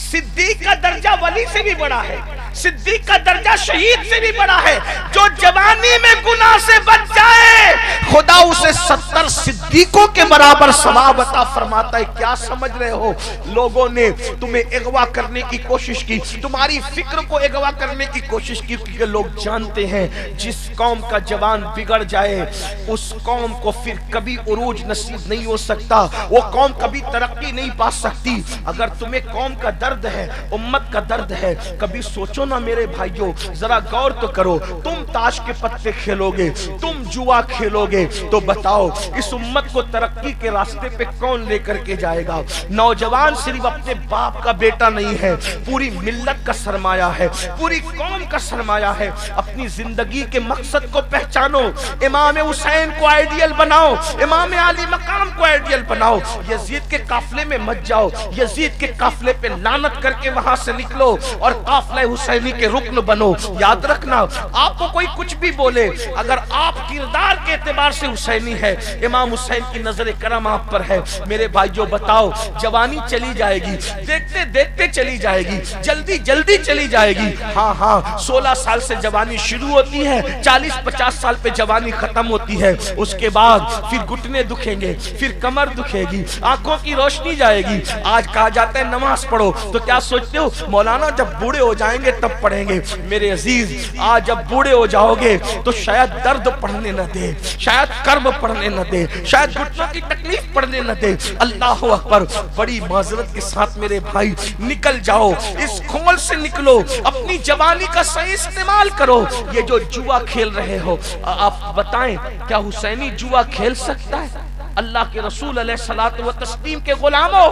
A: صدیق کا درجہ ولی سے بھی بڑا ہے، صدیق کا درجہ شہید سے بھی بڑا ہے۔ جو جوانی میں گناہ سے بچ جائے خدا اسے 70 صدیقوں کے برابر ثواب عطا فرماتا ہے۔ کیا سمجھ رہے ہو؟ لوگوں نے تمہیں اغوا کرنے کی کوشش کی، تمہاری فکر کو اغوا کرنے کی کوشش کی، کیونکہ لوگ جانتے ہیں جس قوم کا جوان بگڑ جائے اس قوم کو پھر کبھی عروج نصیب نہیں ہو سکتا، وہ قوم کبھی ترقی نہیں پا سکتی۔ اگر تمہیں قوم کا درد ہے، امت کا درد ہے، کبھی سوچو نا میرے بھائیوں، ذرا غور تو کرو، تم تاش کے پتے کھیلو گے، تم جوا کھیلو گے، تو بتاؤ اس امت کو ترقی کے راستے پہ کون لے کر کے جائے گا؟ نوجوان صرف اپنے باپ کا بیٹا نہیں ہے، پوری ملت کا سرمایہ ہے، پوری قوم کا سرمایہ ہے۔ اپنی زندگی کے مقصد کو پہچانو، امام حسین کو آئیڈیل بناؤ، امام علی مقام کو آئیڈیل بناؤ۔ یزید کے قافلے میں مت جاؤ، یزید کے قافلے پہ لعنت کر کے وہاں سے نکلو اور قافلہ حسینی کے رکن بنو۔ یاد رکھنا، آپ کو کوئی کچھ بھی بولے، اگر آپ کردار کے اعتبار سے حسینی ہے، امام حسین کی نظر کرم آپ پر ہے، میرے بھائیوں بتاؤ، جوانی چلی جائے گی، دیکھتے دیکھتے چلی جائے گی، جلدی جلدی چلی جائے گی۔ ہاں 16 سال سے جوانی شروع ہوتی ہے، 40-50 سال پہ جوانی ختم ہوتی ہے، اس کے بعد پھر گھٹنے دکھیں گے، پھر کمر دکھے گی، آنکھوں کی روشنی جائے گی۔ آج کہا جاتا ہے نماز پڑھو، تو کیا سوچتے ہو مولانا جب بوڑھے ہو جائیں گے تب پڑھیں گے؟ میرے عزیز، آج جب بوڑھے ہو جاؤ گے تو شاید درد پڑھنے نہ دے، شاید کرب پڑھنے نہ دے، شاید گھٹنوں کی تکلیف پڑھنے نہ دے۔ اللہ اکبر، بڑی معذرت کے ساتھ میرے بھائی نکل جاؤ، اس کھول سے نکلو، اپنی جوانی کا صحیح استعمال کرو۔ یہ جو جوا کھیل رہے ہو، آپ بتائیں کیا حسینی جوا کھیل سکتا ہے؟ اللہ کے رسول علیہ الصلوۃ والتسلیم کے غلاموں،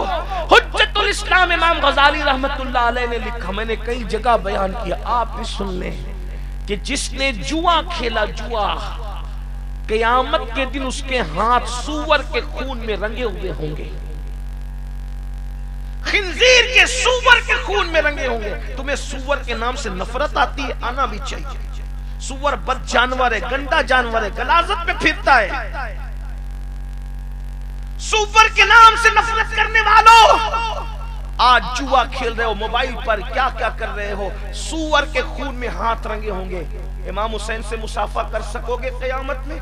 A: حجت الاسلام امام غزالی رحمت اللہ علیہ نے لکھا، میں نے کئی جگہ بیان کیا، آپ بھی سن لیں، کہ جس نے جوا کھیلا، جوا، قیامت کے دن اس کے ہاتھ سور کے خون میں رنگے ہوئے ہوں گے، خنزیر کے سور کے خون میں رنگے ہوں گے۔ تمہیں سور کے نام سے نفرت آتی ہے؟ آنا بھی چاہیے۔ سور بد جانور ہے، گندا جانور ہے، غلاظت پہ پھرتا ہے۔ سور کے نام سے نفرت کرنے والوں، آج جوا کھیل رہے ہو، موبائل پر کیا کیا کر رہے ہو، سور کے خون میں ہاتھ رنگے ہوں گے۔ امام حسین سے مصافحہ کر سکو گے قیامت میں؟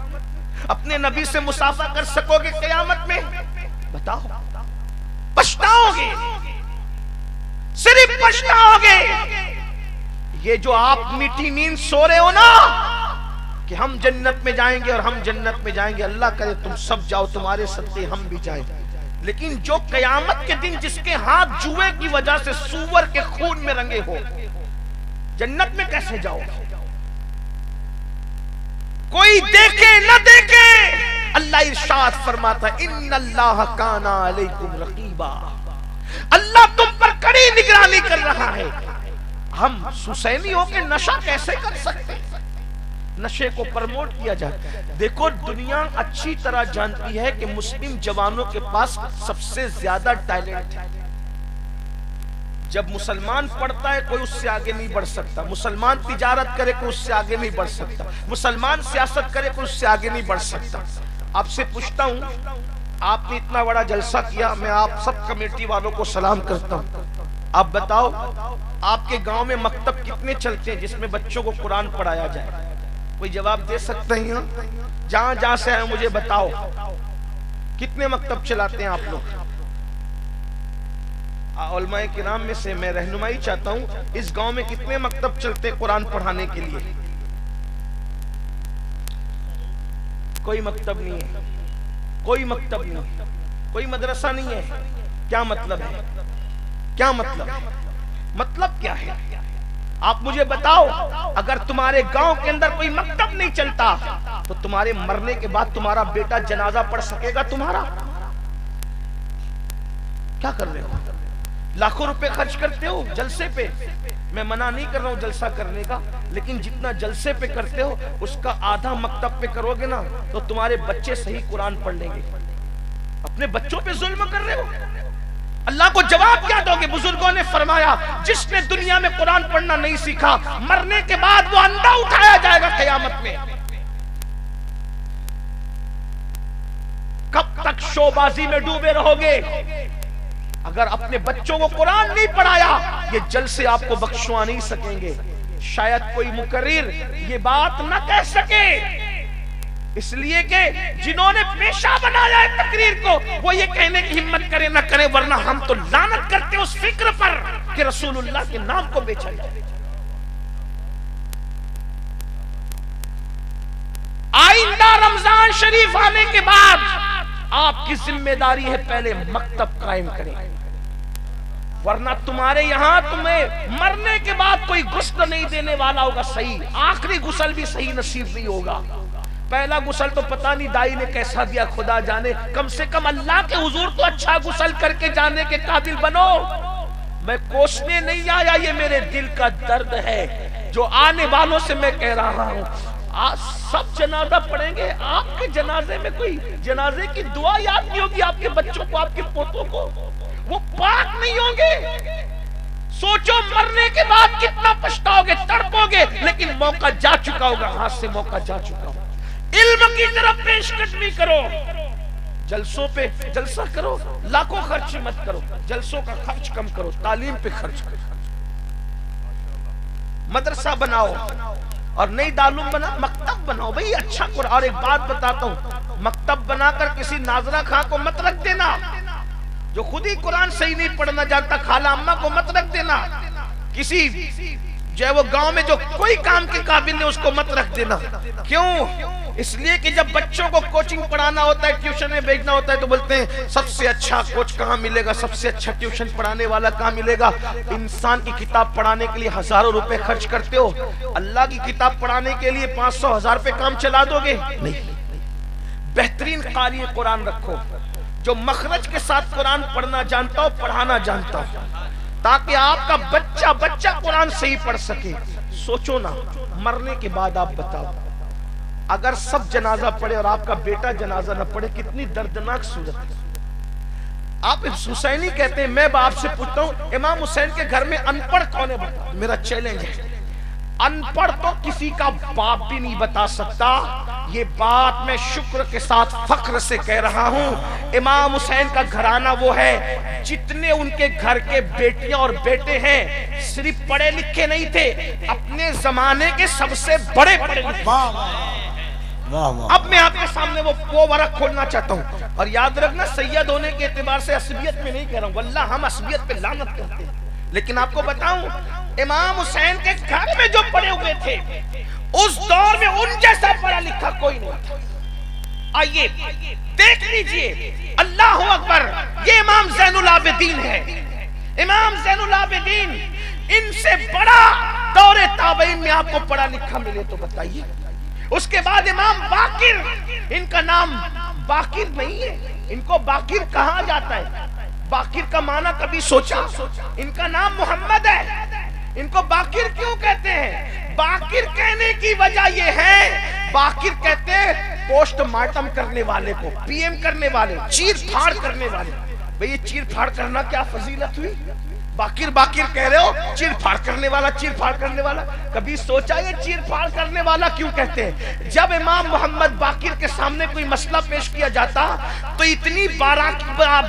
A: اپنے نبی سے مصافحہ کر سکو گے قیامت میں؟ بتاؤ، پچھتاؤ گے، صرف پچھتاؤ گے۔ یہ جو آپ میٹھی نیند سو رہے ہو نا کہ ہم جنت میں جائیں گے اور ہم جنت میں جائیں گے، اللہ کرے تم سب جاؤ، تمہارے صدقے ہم بھی جائیں، لیکن جو قیامت کے دن جس کے ہاتھ جوئے کی وجہ سے سور کے خون میں رنگے ہو، جنت میں کیسے جاؤ؟ کوئی دیکھے نہ دیکھے، اللہ ارشاد فرماتا ہے ان اللہ کان علیکم رقیبا، اللہ تم پر کڑی نگرانی کر رہا ہے۔ ہم حسینی ہو کے نشہ کیسے کر سکتے؟ نشے کو پرموٹ کیا جائے۔ دیکھو، دنیا اچھی طرح جانتی ہے کہ مسلم جوانوں کے پاس سب سے زیادہ ٹیلنٹ ہے۔ جب مسلمان پڑھتا ہے کوئی اس سے آگے نہیں بڑھ سکتا، مسلمان تجارت کرے کوئی اس سے آگے نہیں بڑھ سکتا، مسلمان سیاست کرے کوئی اس سے آگے نہیں بڑھ سکتا۔ آپ سے پوچھتا ہوں، آپ نے اتنا بڑا جلسہ کیا، میں آپ سب کمیٹی والوں کو سلام کرتا ہوں، آپ بتاؤ آپ کے گاؤں میں مکتب کتنے چلتے ہیں جس میں بچوں کو قرآن پڑھایا جائے؟ کوئی جواب دے سکتے ہیں؟ جہاں جہاں سے ہیں مجھے بتاؤ، کتنے مکتب چلاتے ہیں آپ لوگ؟ علماء کرام میں سے میں رہنمائی چاہتا ہوں، اس گاؤں میں کتنے مکتب چلتے قرآن پڑھانے کے لیے؟ کوئی مکتب نہیں ہے، کوئی مکتب نہیں ہے، کوئی مدرسہ نہیں ہے۔ کیا مطلب ہے؟ کیا مطلب ہے؟ مطلب کیا ہے؟ آپ مجھے بتاؤ، اگر تمہارے گاؤں کے اندر کوئی مکتب نہیں چلتا تو تمہارے مرنے کے بعد تمہارا بیٹا جنازہ پڑھ سکے گا تمہارا؟ کیا کر رہے ہو؟ لاکھوں روپے خرچ کرتے ہو جلسے پہ، میں منع نہیں کر رہا ہوں جلسہ کرنے کا، لیکن جتنا جلسے پہ کرتے ہو اس کا آدھا مکتب پہ کرو گے نا تو تمہارے بچے صحیح قرآن پڑھ لیں گے۔ اپنے بچوں پہ ظلم کر رہے ہو، اللہ کو جواب کیا دو گے؟ بزرگوں نے فرمایا جس نے دنیا میں قرآن پڑھنا نہیں سیکھا، مرنے کے بعد وہ اندھا اٹھایا جائے گا قیامت میں۔ کب تک شو بازی میں ڈوبے رہو گے؟ اگر اپنے بچوں کو قرآن نہیں پڑھایا یہ جلسے آپ کو بخشوا نہیں سکیں گے. شاید کوئی مقرر یہ بات نہ کہہ سکے اس لیے کہ جنہوں نے پیشہ بنایا ہے تقریر کو وہ یہ کہنے کی ہمت کرے نہ کرے، ورنہ ہم تو لعنت کرتے اس فکر پر کہ رسول اللہ کے نام کو بیچا جائے. آئندہ رمضان شریف آنے کے بعد آپ کی ذمہ داری ہے پہلے مکتب قائم کریں، ورنہ تمہارے یہاں تمہیں مرنے کے بعد کوئی غسل نہیں دینے والا ہوگا صحیح، آخری غسل بھی صحیح نصیب نہیں ہوگا. پہلا غسل تو پتہ نہیں دائی نے کیسا دیا خدا جانے، کم سے کم اللہ کے حضور تو اچھا غسل کر کے جانے کے قابل بنو. میں کوسنے نہیں آیا، یہ میرے دل کا درد ہے جو آنے والوں سے میں کہہ رہا ہوں. سب جنازہ پڑھیں گے، آپ کے جنازے میں کوئی جنازے کی دعا یاد نہیں ہوگی آپ کے بچوں کو، آپ کے پوتوں کو، وہ پاک نہیں ہوں گے. سوچو مرنے کے بعد کتنا پچھتاؤ گے، تڑپو گے، لیکن موقع جا چکا ہوگا، ہاتھ سے موقع جا چکا ہوگا. علم کی طرف پیش قدمی کرو، جلسوں پہ جلسہ کرو، لاکھوں خرچ مت کرو، جلسوں کا خرچ کم کرو، تعلیم پہ خرچ کرو. مدرسہ بناؤ اور نئی دارالعلوم بنا، مکتب بناؤ بھئی اچھا قرآن. اور ایک بات بتاتا ہوں، مکتب بنا کر کسی ناظرہ خاں کو مت رکھ دینا جو خود ہی قرآن صحیح نہیں پڑھنا جانتا، خالہ اماں کو مت رکھ دینا، کسی جو ہے وہ گاؤں میں جو کوئی کام کے قابل نہیں اس کو مت رکھ دینا. کیوں؟ اس لیے کہ جب بچوں کو کوچنگ پڑھانا ہوتا ہے، ٹیوشن میں بھیجنا ہوتا ہے تو بولتے ہیں سب سے اچھا کوچ کہاں ملے گا، سب سے اچھا ٹیوشن پڑھانے والا کہاں ملے گا. انسان کی کتاب پڑھانے کے لیے ہزاروں روپے خرچ کرتے ہو، اللہ کی کتاب پڑھانے کے لیے 500,000 پہ کام چلا دو گے؟ نہیں. بہترین قاری قرآن رکھو جو مخرج کے ساتھ قرآن پڑھنا جانتا ہو، پڑھانا جانتا ہو، تاکہ آپ کا بچہ قرآن صحیح پڑھ سکے. سوچو نا مرنے کے بعد آپ بتاؤ اگر سب جنازہ پڑھے اور آپ کا بیٹا جنازہ نہ پڑھے کتنی دردناک صورت ہے. آپ حسینی کہتے ہیں، میں آپ سے پوچھتا ہوں امام حسین کے گھر میں ان پڑھ کون ہے؟ بتا. میرا چیلنج ہے، ان پڑھ تو کسی کا باپ بھی نہیں بتا سکتا. یہ بات میں شکر کے ساتھ فخر سے کہہ رہا ہوں، امام حسین کا گھرانہ وہ ہے جتنے ان کے گھر کے بیٹیاں اور بیٹے ہیں صرف پڑھے لکھے نہیں تھے، اپنے زمانے کے سب سے بڑے پڑھے لکھے. اب میں آپ کے سامنے وہ ورق کھولنا چاہتا ہوں، اور یاد رکھنا سید ہونے کے اعتبار سے عصبیت میں نہیں کہہ رہا ہوں، واللہ ہم عصبیت پہ لعنت کرتے ہیں، لیکن آپ کو بتاؤں امام حسین کے گھر میں جو پڑے ہوئے تھے اس دور میں ان جیسا پڑھا لکھا کوئی نہیں تھا. آئیے دیکھ لیجئے، اللہ اکبر، یہ امام زین العابدین ہے. امام زین العابدین، ان سے بڑا دور تابعین میں آپ کو پڑھا لکھا ملے تو بتائیے. اس کے بعد امام باقر، ان کا نام باقر نہیں ہے، ان کو باقر کہا جاتا ہے. باقر کا معنی کبھی سوچا؟ ان کا نام محمد ہے، ان کو باقر کیوں کہتے ہیں؟ باقر کہنے کی وجہ یہ ہے، باقر کہتے ہیں پوسٹ مارٹم کرنے والے کو، پی ایم کرنے والے، چیر پھاڑ کرنے والے. بھئی یہ چیر پھاڑ کرنا کیا فضیلت ہوئی؟ باقر باقر کہہ رہے ہو، چیر پھاڑ کرنے والا، چیر پھاڑ کرنے والا. کبھی سوچا یہ چیر پھاڑ کرنے والا کیوں کہتے ہیں؟ جب امام محمد باقر کے سامنے کوئی مسئلہ پیش کیا جاتا تو اتنی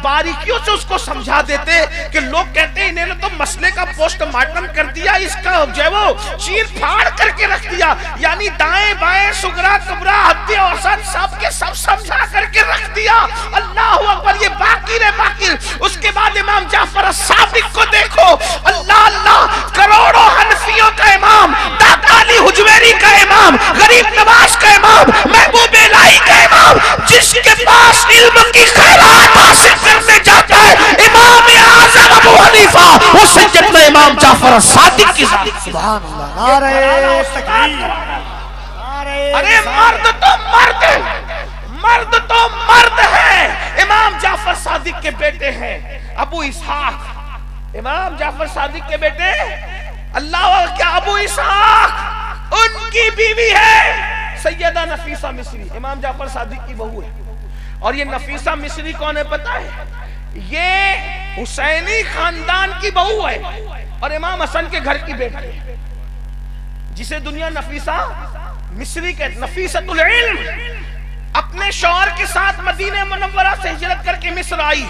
A: باریکیوں سے اس کو سمجھا دیتے کہ لوگ کہتے ہیں انہوں نے تو مسئلے کا پوسٹ مارٹم کر دیا، اس کا جو ہے وہ چیر پھاڑ کر کے رکھ دیا، یعنی دائیں بائیں سغرا کبرا حد اوسط سب کے سب سمجھا کر کے رکھ دیا. اللہ اکبر، یہ باقر ہے باقر. اس کے بعد امام جعفر الصادق کو دیکھو، اللہ اللہ، کروڑوں حنفیوں کا امام، داتا علی حجویری کا امام، غریب نواز کا امام، محبوب الہی کا امام، جس کے پاس علم کی خیرات حاصل کرنے جاتا ہے امام اعظم ابو حنیفہ، وہ سیدنا امام جعفر الصادق کی ذات.
B: سبحان اللہ، نعرہ تکبیر،
A: ارے مرد تو مرد، مرد تو مرد ہے. امام جعفر صادق کے بیٹے ہیں ابو اسحاق، امام جعفر صادق کے بیٹے اللہ کیا ابو اسحاق، ان کی بیوی ہے سیدہ نفیسہ مصری، امام جعفر صادق کی بہو ہے. اور یہ نفیسہ مصری کون ہے پتہ ہے؟ یہ حسینی خاندان کی بہو ہے اور امام حسن کے گھر کی بیٹی ہے، جسے دنیا نفیسہ مصری کہتے. نفیسۃ العلم اپنے شوہر کے ساتھ مدینہ منورہ سے ہجرت کر کے مصر آئی.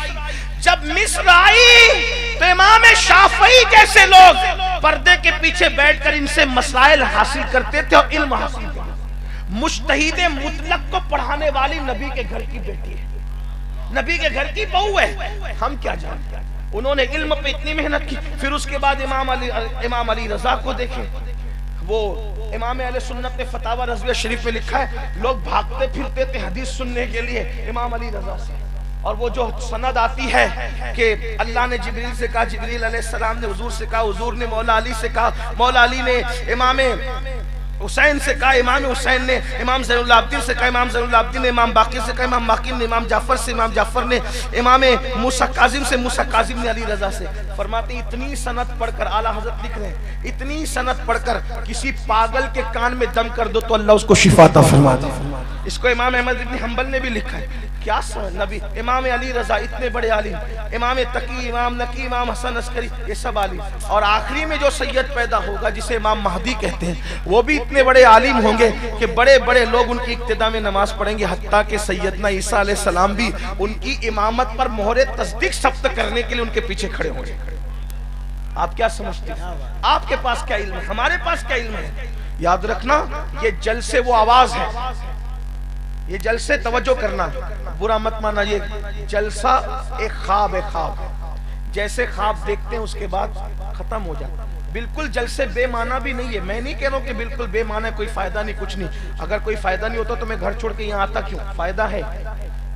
A: جب مصر آئی تو امام شافعی جیسے لوگ پردے کے پیچھے بیٹھ کر ان سے مسائل حاصل کرتے تھے اور علم حاصل کرتے تھے۔ مجتہد مطلق کو پڑھانے والی نبی کے گھر کی بیٹی ہے، نبی کے گھر کی بہو ہے، ہم کیا جانتے ہیں؟ انہوں نے علم پہ اتنی محنت کی۔ پھر اس کے بعد امام علی رضا کو دیکھیں، وہ امام اہل سنت نے فتاوی رضویہ شریف میں لکھا ہے لوگ بھاگتے پھرتے تھے حدیث سننے کے لیے امام علی رضا سے، اور وہ جو سند آتی ہے کہ اللہ نے جبریل سے کہا، جبریل علیہ السلام نے حضور سے کہا، حضور نے مولا علی سے کہا، مولا علی نے امام حسین سے کہا، امام حسین نے امام زین العابدین سے کہا، امام زین العابدین نے امام باقر سے کہا، امام باقر نے امام جعفر سے، امام جعفر نے امام موسیٰ کاظم سے، موسیٰ کاظم نے علی رضا سے۔ فرماتے ہیں اتنی سند پڑھ کر، اعلیٰ حضرت لکھ رہے ہیں، اتنی سند پڑھ کر کسی پاگل کے کان میں دم کر دو تو اللہ اس کو شفا عطا فرماتا ہے۔ اس کو امام احمد بن حنبل نے بھی لکھا ہے۔ کیا نبی امام علی رضا اتنے بڑے عالم، امام تقی، امام نقی، امام حسن عسکری، یہ سب عالم، اور آخری میں جو سید پیدا ہوگا جسے امام مہدی کہتے ہیں وہ بھی اتنے بڑے عالم ہوں گے کہ بڑے بڑے لوگ ان کی اقتداء میں نماز پڑھیں گے، حتیٰ کہ سیدنا عیسیٰ علیہ السلام بھی ان کی امامت پر مہر تصدیق ثبت کرنے کے لیے ان کے پیچھے کھڑے ہوں گے۔ آپ کیا سمجھتے ہیں؟ آپ کے پاس کیا علم ہے؟ ہمارے پاس کیا علم ہے؟ یاد رکھنا یہ جلسے وہ آواز ہے، یہ جلسے توجہ کرنا، برا مت مانا، یہ جلسہ ایک خواب ہے، خواب جیسے خواب دیکھتے ہیں اس کے بعد ختم ہو جاتا۔ بالکل جلسے بے معنی بھی نہیں ہے، میں نہیں کہہ رہا ہوں کہ بالکل بے معنی ہے، کوئی فائدہ نہیں، کچھ نہیں۔ اگر کوئی فائدہ نہیں ہوتا تو میں گھر چھوڑ کے یہاں آتا کیوں؟ فائدہ ہے۔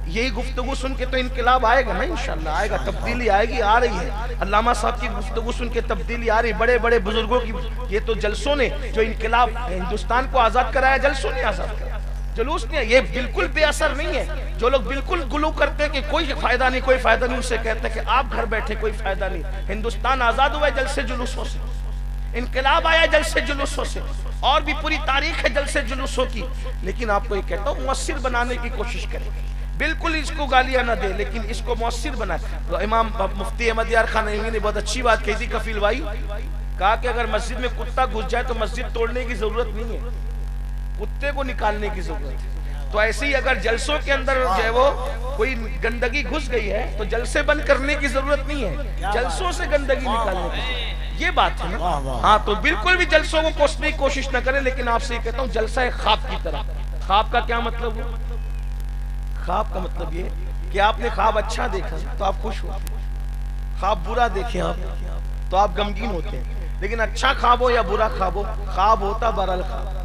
A: یہی گفتگو سن کے تو انقلاب آئے گا نا، انشاءاللہ آئے گا، تبدیلی آئے گی، آ رہی ہے۔ علامہ صاحب کی گفتگو سن کے تبدیلی آ رہی، بڑے بڑے بزرگوں کی، یہ تو جلسوں نے جو انقلاب ہندوستان کو آزاد کرایا، جلسوں نے آزاد کرایا، جلوس نہیں ہے۔ یہ بالکل بے اثر نہیں ہے۔ جو لوگ بالکل گلو کرتے ہیں کہ کوئی فائدہ نہیں، کوئی فائدہ نہیں، ان سے کہتے ہیں کہ آپ گھر بیٹھے، کوئی فائدہ نہیں۔ ہندوستان آزاد ہوا ہے جلسے جلوسوں سے، انقلاب آیا جلسے جلوسوں سے، اور بھی پوری تاریخ ہے جلسے جلوسوں کی۔ لیکن آپ کو یہ کہتا ہوں مؤثر بنانے کی کوشش کریں، بالکل اس کو گالیاں نہ دے لیکن اس کو مؤثر بنائے۔ تو امام مفتی احمد یار خان نعیمی نے بہت اچھی بات کہی تھی کفیل بھائی، کہا کہ اگر مسجد میں کتا گھس جائے تو مسجد توڑنے کی ضرورت نہیں ہے، کتے کو نکالنے کی ضرورت ہے۔ تو ایسے ہی اگر جلسوں کے اندر جو ہے وہ کوئی گندگی گھس گئی ہے تو جلسے بند کرنے کی ضرورت نہیں ہے، جلسوں سے گندگی نکالنے کی، یہ بات ہے نا۔ ہاں تو بالکل بھی جلسوں کو کوسنے کی کوشش نہ کریں، لیکن آپ سے یہ کہتا ہوں جلسہ ہے خواب کی طرح۔ خواب کا کیا مطلب ہو؟ خواب کا مطلب یہ کہ آپ نے خواب اچھا دیکھا تو آپ خوش ہوتے ہیں، خواب برا دیکھیں آپ تو آپ غمگین ہوتے ہیں۔ لیکن اچھا خواب ہو یا برا خواب ہو، خواب ہوتا بہرحال خواب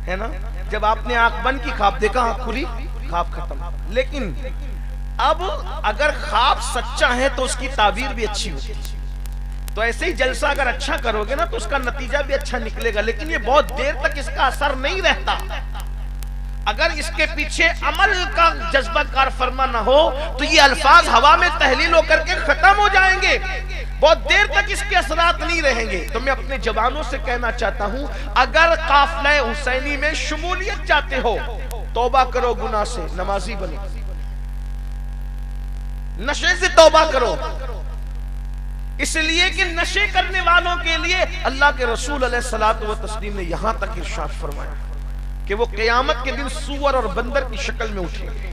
A: ہے نا۔ جب آپ نے آنکھ بند کی خواب دیکھا، آنکھ کھلی، خواب ختم۔ لیکن اب اگر خواب سچا ہے تو اس کی تعبیر بھی اچھی ہوتی ہے۔ تو ایسے ہی جلسہ اگر اچھا کرو گے نا تو اس کا نتیجہ بھی اچھا نکلے گا، لیکن یہ بہت دیر تک اس کا اثر نہیں رہتا۔ اگر اس کے پیچھے عمل کا جذبہ کار فرما نہ ہو تو یہ الفاظ ہوا میں تحلیل ہو کر کے ختم ہو جائیں گے، بہت دیر تک اس کے اثرات نہیں رہیں گے۔ تو میں اپنے جوانوں سے کہنا چاہتا ہوں، اگر قافلہ حسینی میں شمولیت چاہتے ہو، توبہ کرو گناہ سے، نمازی بنو، نشے سے توبہ کرو، اس لیے کہ نشے کرنے والوں کے لیے اللہ کے رسول علیہ الصلوۃ والتسلیم نے یہاں تک ارشاد فرمایا کہ وہ قیامت کے دن سور اور بندر کی شکل میں اٹھیں گے۔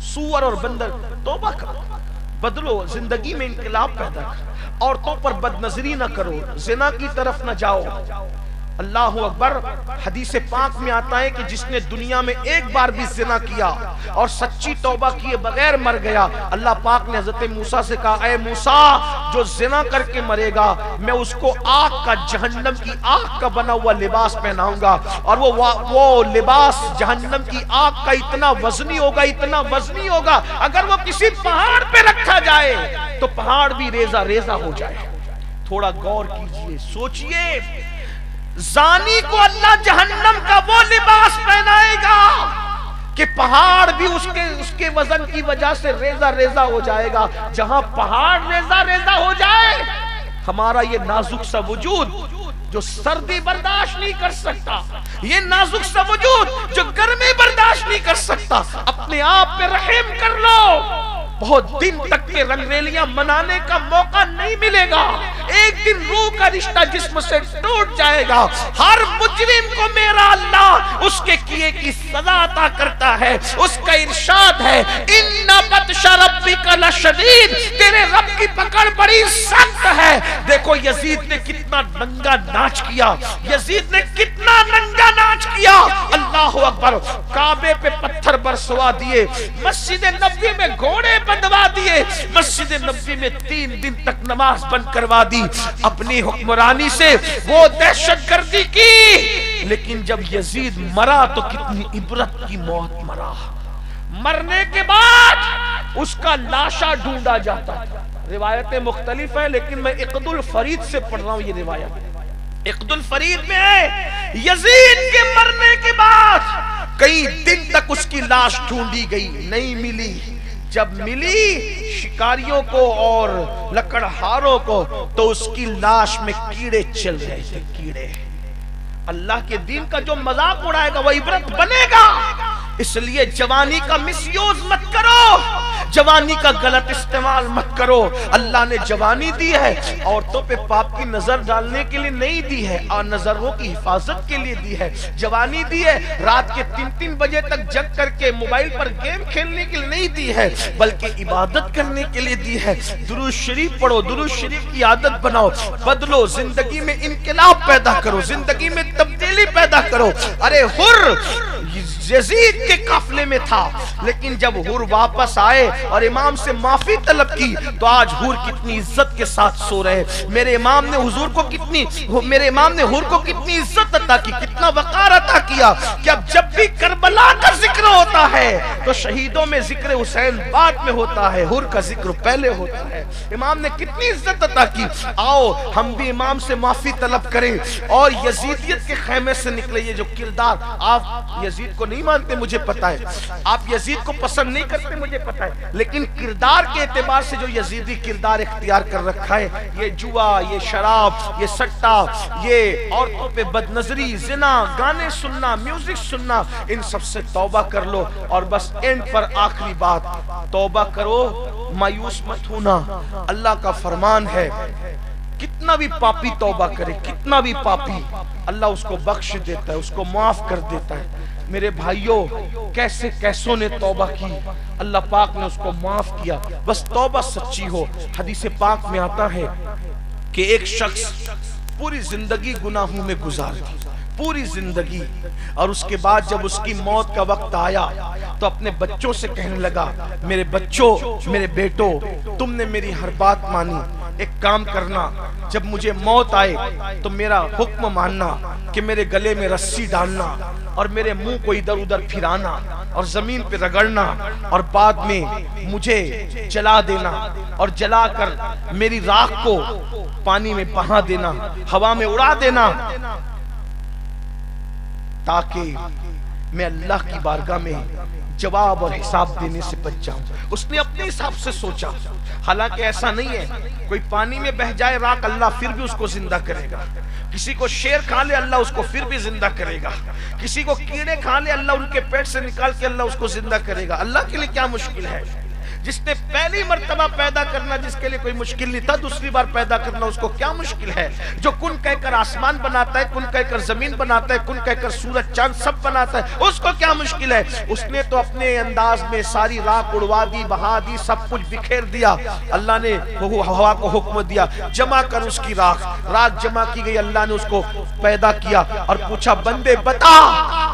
A: سور اور بندر، توبہ کرو، بدلو، زندگی میں انقلاب پیدا کرو، عورتوں پر بد نظری نہ کرو، زنا کی طرف نہ جاؤ۔ اللہ اکبر، حدیث پاک میں آتا ہے کہ جس نے دنیا میں ایک بار بھی زنا کیا اور سچی توبہ کیے بغیر مر گیا، اللہ پاک نے حضرت موسیٰ سے کہا، اے موسیٰ، جو زنا کر کے مرے گا میں اس کو آگ کا، جہنم کی آگ کا بنا ہوا لباس پہناؤں گا، اور وہ لباس جہنم کی آگ کا اتنا وزنی ہوگا، اتنا وزنی ہوگا، اگر وہ کسی پہاڑ پہ رکھا جائے تو پہاڑ بھی ریزہ ریزہ ہو جائے۔ تھوڑا غور کیجئے، سوچئے، زانی کو اللہ جہنم کا وہ لباس پہنائے گا کہ پہاڑ بھی اس کے وزن کی وجہ سے ریزہ ریزہ ہو جائے گا۔ جہاں پہاڑ ریزہ ریزہ ہو جائے، ہمارا یہ نازک سا وجود جو سردی برداشت نہیں کر سکتا، یہ نازک سا وجود جو گرمی برداشت نہیں کر سکتا، اپنے آپ پہ رحم کر لو، بہت دن تک کے رنگریلیاں منانے کا موقع نہیں ملے گا، ایک دن روح کا رشتہ جسم سے ٹوٹ جائے گا۔ ہر مجرم مجرم کو میرا اللہ اس کے کیے کی سزا عطا کرتا ہے۔ اس کا ارشاد ہے ان بطش ربک لشدید، تیرے رب کی پکڑ بڑی سخت ہے۔ دیکھو یزید نے کتنا ننگا ناچ کیا، یزید نے کتنا ننگا ناچ کیا، اللہ اکبر، کعبے پہ پتھر برسوا دیے، مسجد نبوی میں گھوڑے بندھوا دیے، مسجد نبوی میں 3 دن تک نماز بند کروا دی، اپنی حکمرانی سے وہ دہشت گردی کی۔ لیکن جب یزید مرا تو کتنی عبرت کی موت مرا۔ مرنے کے بعد اس کا لاشا ڈھونڈا جاتا تھا۔ روایتیں مختلف ہیں لیکن میں عقد الفرید سے پڑھ رہا ہوں یہ روایت۔ عقد الفرید میں ہے یزید کے مرنے کے بعد کئی دن تک اس کی لاش ڈھونڈی گئی، نہیں ملی۔ جب ملی شکاریوں کو اور لکڑہاروں کو تو اس کی لاش میں کیڑے چل رہے تھے، کیڑے۔ اللہ کے دین کا جو مذاق اڑائے گا وہ عبرت بنے گا۔ اس لیے جوانی کا مس یوز مت کرو، جوانی کا غلط استعمال مت کرو۔ اللہ نے جوانی دی ہے عورتوں پہ پاپ کی نظر ڈالنے کے لیے نہیں دی ہے، اور نظروں کی حفاظت کے لیے دی ہے۔ جوانی دی ہے رات کے 3 بجے تک جگ کر کے موبائل پر گیم کھیلنے کے لیے نہیں دی ہے، بلکہ عبادت کرنے کے لیے دی ہے۔ درود شریف پڑھو، درود شریف کی عادت بناؤ، بدلو، زندگی میں انقلاب پیدا کرو، زندگی میں تبدیلی پیدا کرو۔ ارے حر یزید کے قافلے میں تھا، لیکن جب حر واپس آئے اور امام سے معافی طلب کی تو آج حر کتنی عزت کے ساتھ سو رہے۔ میرے امام نے حضور کو میرے امام نے حر کو کتنی عزت عطا کی، کتنا وقار عطا کیا کہ اب جب بھی کربلا کا ذکر ہوتا ہے تو شہیدوں میں ذکر حسین بعد میں ہوتا ہے، حر کا ذکر پہلے ہوتا ہے۔ امام نے کتنی عزت عطا کی۔ آؤ ہم بھی امام سے معافی طلب کریں اور یزیدیت کے خیمے سے نکلے۔ یہ جو کردار، آپ یزید کو نہیں مانتے مجھے پتا ہے، آپ یزید کو پسند نہیں کرتے مجھے پتا ہے، لیکن کردار کے اعتبار سے جو یزیدی کردار اختیار کر رکھا ہے، یہ جوا، یہ شراب، یہ سٹا، یہ عورتوں پہ بد نظری، زنا، گانے سننا، میوزک سننا، ان سب سے توبہ کر لو۔ اور بس اینڈ پر آخری بات، توبہ کرو، مایوس مت ہونا۔ اللہ کا فرمان ہے کتنا بھی پاپی توبہ کرے، کتنا بھی پاپی، اللہ اس کو بخش دیتا ہے، اس کو معاف کر دیتا ہے۔ میرے بھائیوں، کیسوں نے توبہ کی، اللہ پاک نے اس کو معاف کیا، بس توبہ سچی ہو۔ حدیث پاک میں آتا ہے کہ ایک شخص پوری زندگی گناہوں میں گزار دی، پوری زندگی، اور اس کے بعد جب اس کی موت کا وقت آیا تو اپنے بچوں سے کہنے لگا، میرے بچوں، میرے بیٹوں، تم نے میری ہر بات مانی، ایک کام کرنا، جب مجھے موت آئے تو میرا حکم ماننا کہ میرے گلے میں رسی ڈالنا اور میرے منہ کو ادھر ادھر پھرانا اور زمین پہ رگڑنا، اور بعد میں مجھے جلا دینا، اور جلا کر میری راکھ کو پانی میں بہا دینا، ہوا میں اڑا دینا، تاکہ میں اللہ کی بارگاہ میں جواب اور حساب دینے سے بچ جاؤں۔ اس نے اپنے حساب سے سوچا، حالانکہ ایسا نہیں ہے، کوئی پانی میں بہ جائے راکھ، اللہ پھر بھی اس کو زندہ کرے گا۔ کسی کو شیر کھا لے اللہ اس کو پھر بھی زندہ کرے گا۔ کسی کو کیڑے کھا لے اللہ ان کے پیٹ سے نکال کے اللہ اس کو زندہ کرے گا۔ اللہ کے لیے کیا مشکل ہے؟ جس نے پہلی مرتبہ پیدا کرنا جس کے لیے کوئی مشکل نہیں تھا، دوسری بار پیدا کرنا اس کو کیا مشکل ہے؟ جو کن کہہ کر آسمان بناتا ہے، کن کہہ کر زمین بناتا ہے، کن کہہ کر سورج چاند سب بناتا ہے، اس کو کیا مشکل ہے؟ اس نے تو اپنے انداز میں ساری راکھ اڑوا دی، بہا دی، سب کچھ بکھیر دیا۔ اللہ نے ہوا کو حکم دیا، جمع کر اس کی راکھ جمع کی گئی۔ اللہ نے اس کو پیدا کیا اور پوچھا، بندے بتا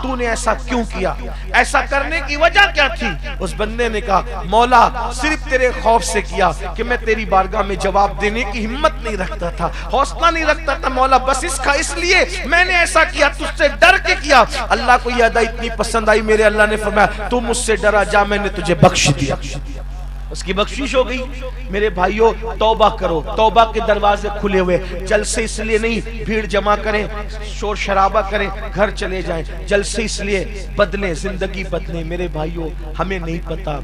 A: تو نے ایسا کیوں کیا؟ ایسا کرنے کی وجہ کیا تھی؟ اس بندے نے کہا، مولا صرف تیرے خوف سے کیا کہ میں تیری بارگاہ میں جواب دینے کی ہمت نہیں رکھتا تھا، حوصلہ نہیں رکھتا تھا مولا، بس اس لیے میں نے ایسا کیا، تجھ سے ڈر کے کیا۔ اللہ کو یہ ادا اتنی پسند آئی، میرے اللہ نے فرمایا تو مجھ سے ڈرا جا، میں نے تجھے بخش دیا۔ اس کی بخشش ہو گئی۔ میرے بھائیوں، توبہ کرو، توبہ کے دروازے کھلے ہوئے، جلسے اس لیے نہیں بھیڑ جمع کریں، شور شرابہ کریں، گھر چلے جائیں، جلسے اس لیے بدلیں، زندگی بدلیں۔ میرے بھائیوں، ہمیں نہیں پتا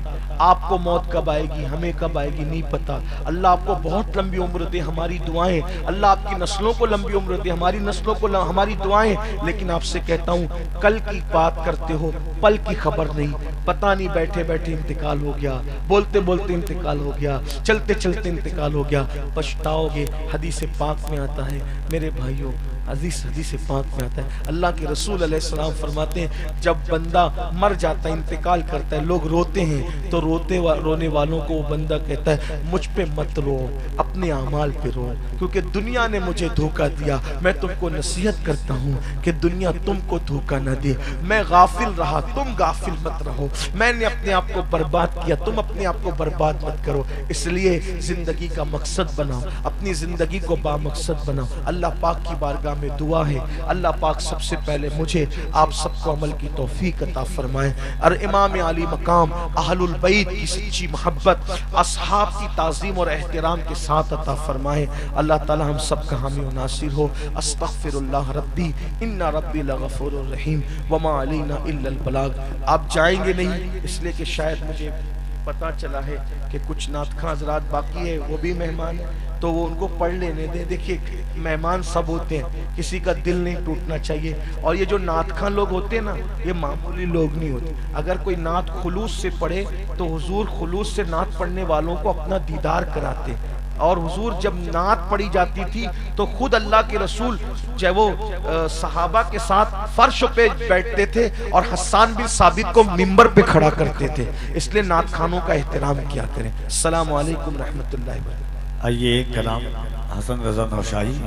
A: آپ کو موت کب آئے گی، ہمیں کب آئے گی، نہیں پتا۔ اللہ آپ کو بہت لمبی عمر دے، ہماری دعائیں، اللہ آپ کی نسلوں کو لمبی عمر دے، ہماری نسلوں کو ہماری دعائیں۔ لیکن آپ سے کہتا ہوں، کل کی بات کرتے ہو، پل کی خبر نہیں، پتہ نہیں بیٹھے بیٹھے انتقال ہو گیا، بولتے بولتے انتقال ہو گیا، چلتے چلتے انتقال ہو گیا، پچھتاؤ گے۔ حدیث پاک میں آتا ہے، میرے بھائیوں، حدیث پاک میں آتا ہے، اللہ کے رسول علیہ السلام فرماتے ہیں جب بندہ مر جاتا ہے، انتقال کرتا ہے، لوگ روتے ہیں تو رونے والوں کو وہ بندہ کہتا ہے مجھ پہ مت رو، اپنے اعمال پہ رو، کیونکہ دنیا نے مجھے دھوکہ دیا۔ میں تم کو نصیحت کرتا ہوں کہ دنیا تم کو دھوکہ نہ دے، میں غافل رہا، تم غافل مت رہو، میں نے اپنے آپ کو برباد کیا، تم اپنے آپ کو برباد مت کرو۔ اس لیے زندگی کا مقصد بناؤ، اپنی زندگی کو با مقصد بناؤ۔ اللہ پاک کی بارگاہ میں دعا ہے اللہ پاک سب سے پہلے مجھے آپ سب کو عمل کی توفیق عطا فرمائے، اور امام علی مقام اہل البیت کی سچی محبت، اصحاب کی تعظیم اور احترام کے ساتھ عطا فرمائے۔ اللہ تعالی ہم سب کا حامی و ناصر ہو۔ استغفر اللہ ربی ان ربی لغفور الرحیم وما علینا الا البلاغ۔ آپ جائیں گے نہیں اس لیے کہ شاید مجھے پتا چلا ہے کہ کچھ نعت خواں حضرات باقی ہے، وہ بھی مہمان ہیں تو وہ ان کو پڑھ لینے دیں۔ دیکھیے مہمان سب ہوتے ہیں، کسی کا دل نہیں ٹوٹنا چاہیے، اور یہ جو نعت خواں لوگ ہوتے ہیں نا یہ معمولی لوگ نہیں ہوتے۔ اگر کوئی نعت خلوص سے پڑھے تو حضور خلوص سے نعت پڑھنے والوں کو اپنا دیدار کراتے، اور حضور جب نعت پڑھی جاتی تھی تو خود اللہ کے رسول جب وہ صحابہ کے ساتھ فرش پہ بیٹھتے تھے اور حسان بن ثابت کو منبر پہ کھڑا کرتے تھے۔ اس لیے نعت خانوں کا احترام کیا کریں۔ السلام علیکم رحمۃ اللہ وبرکاتہ۔
C: آئیے کلام حسن رضا نوشاہی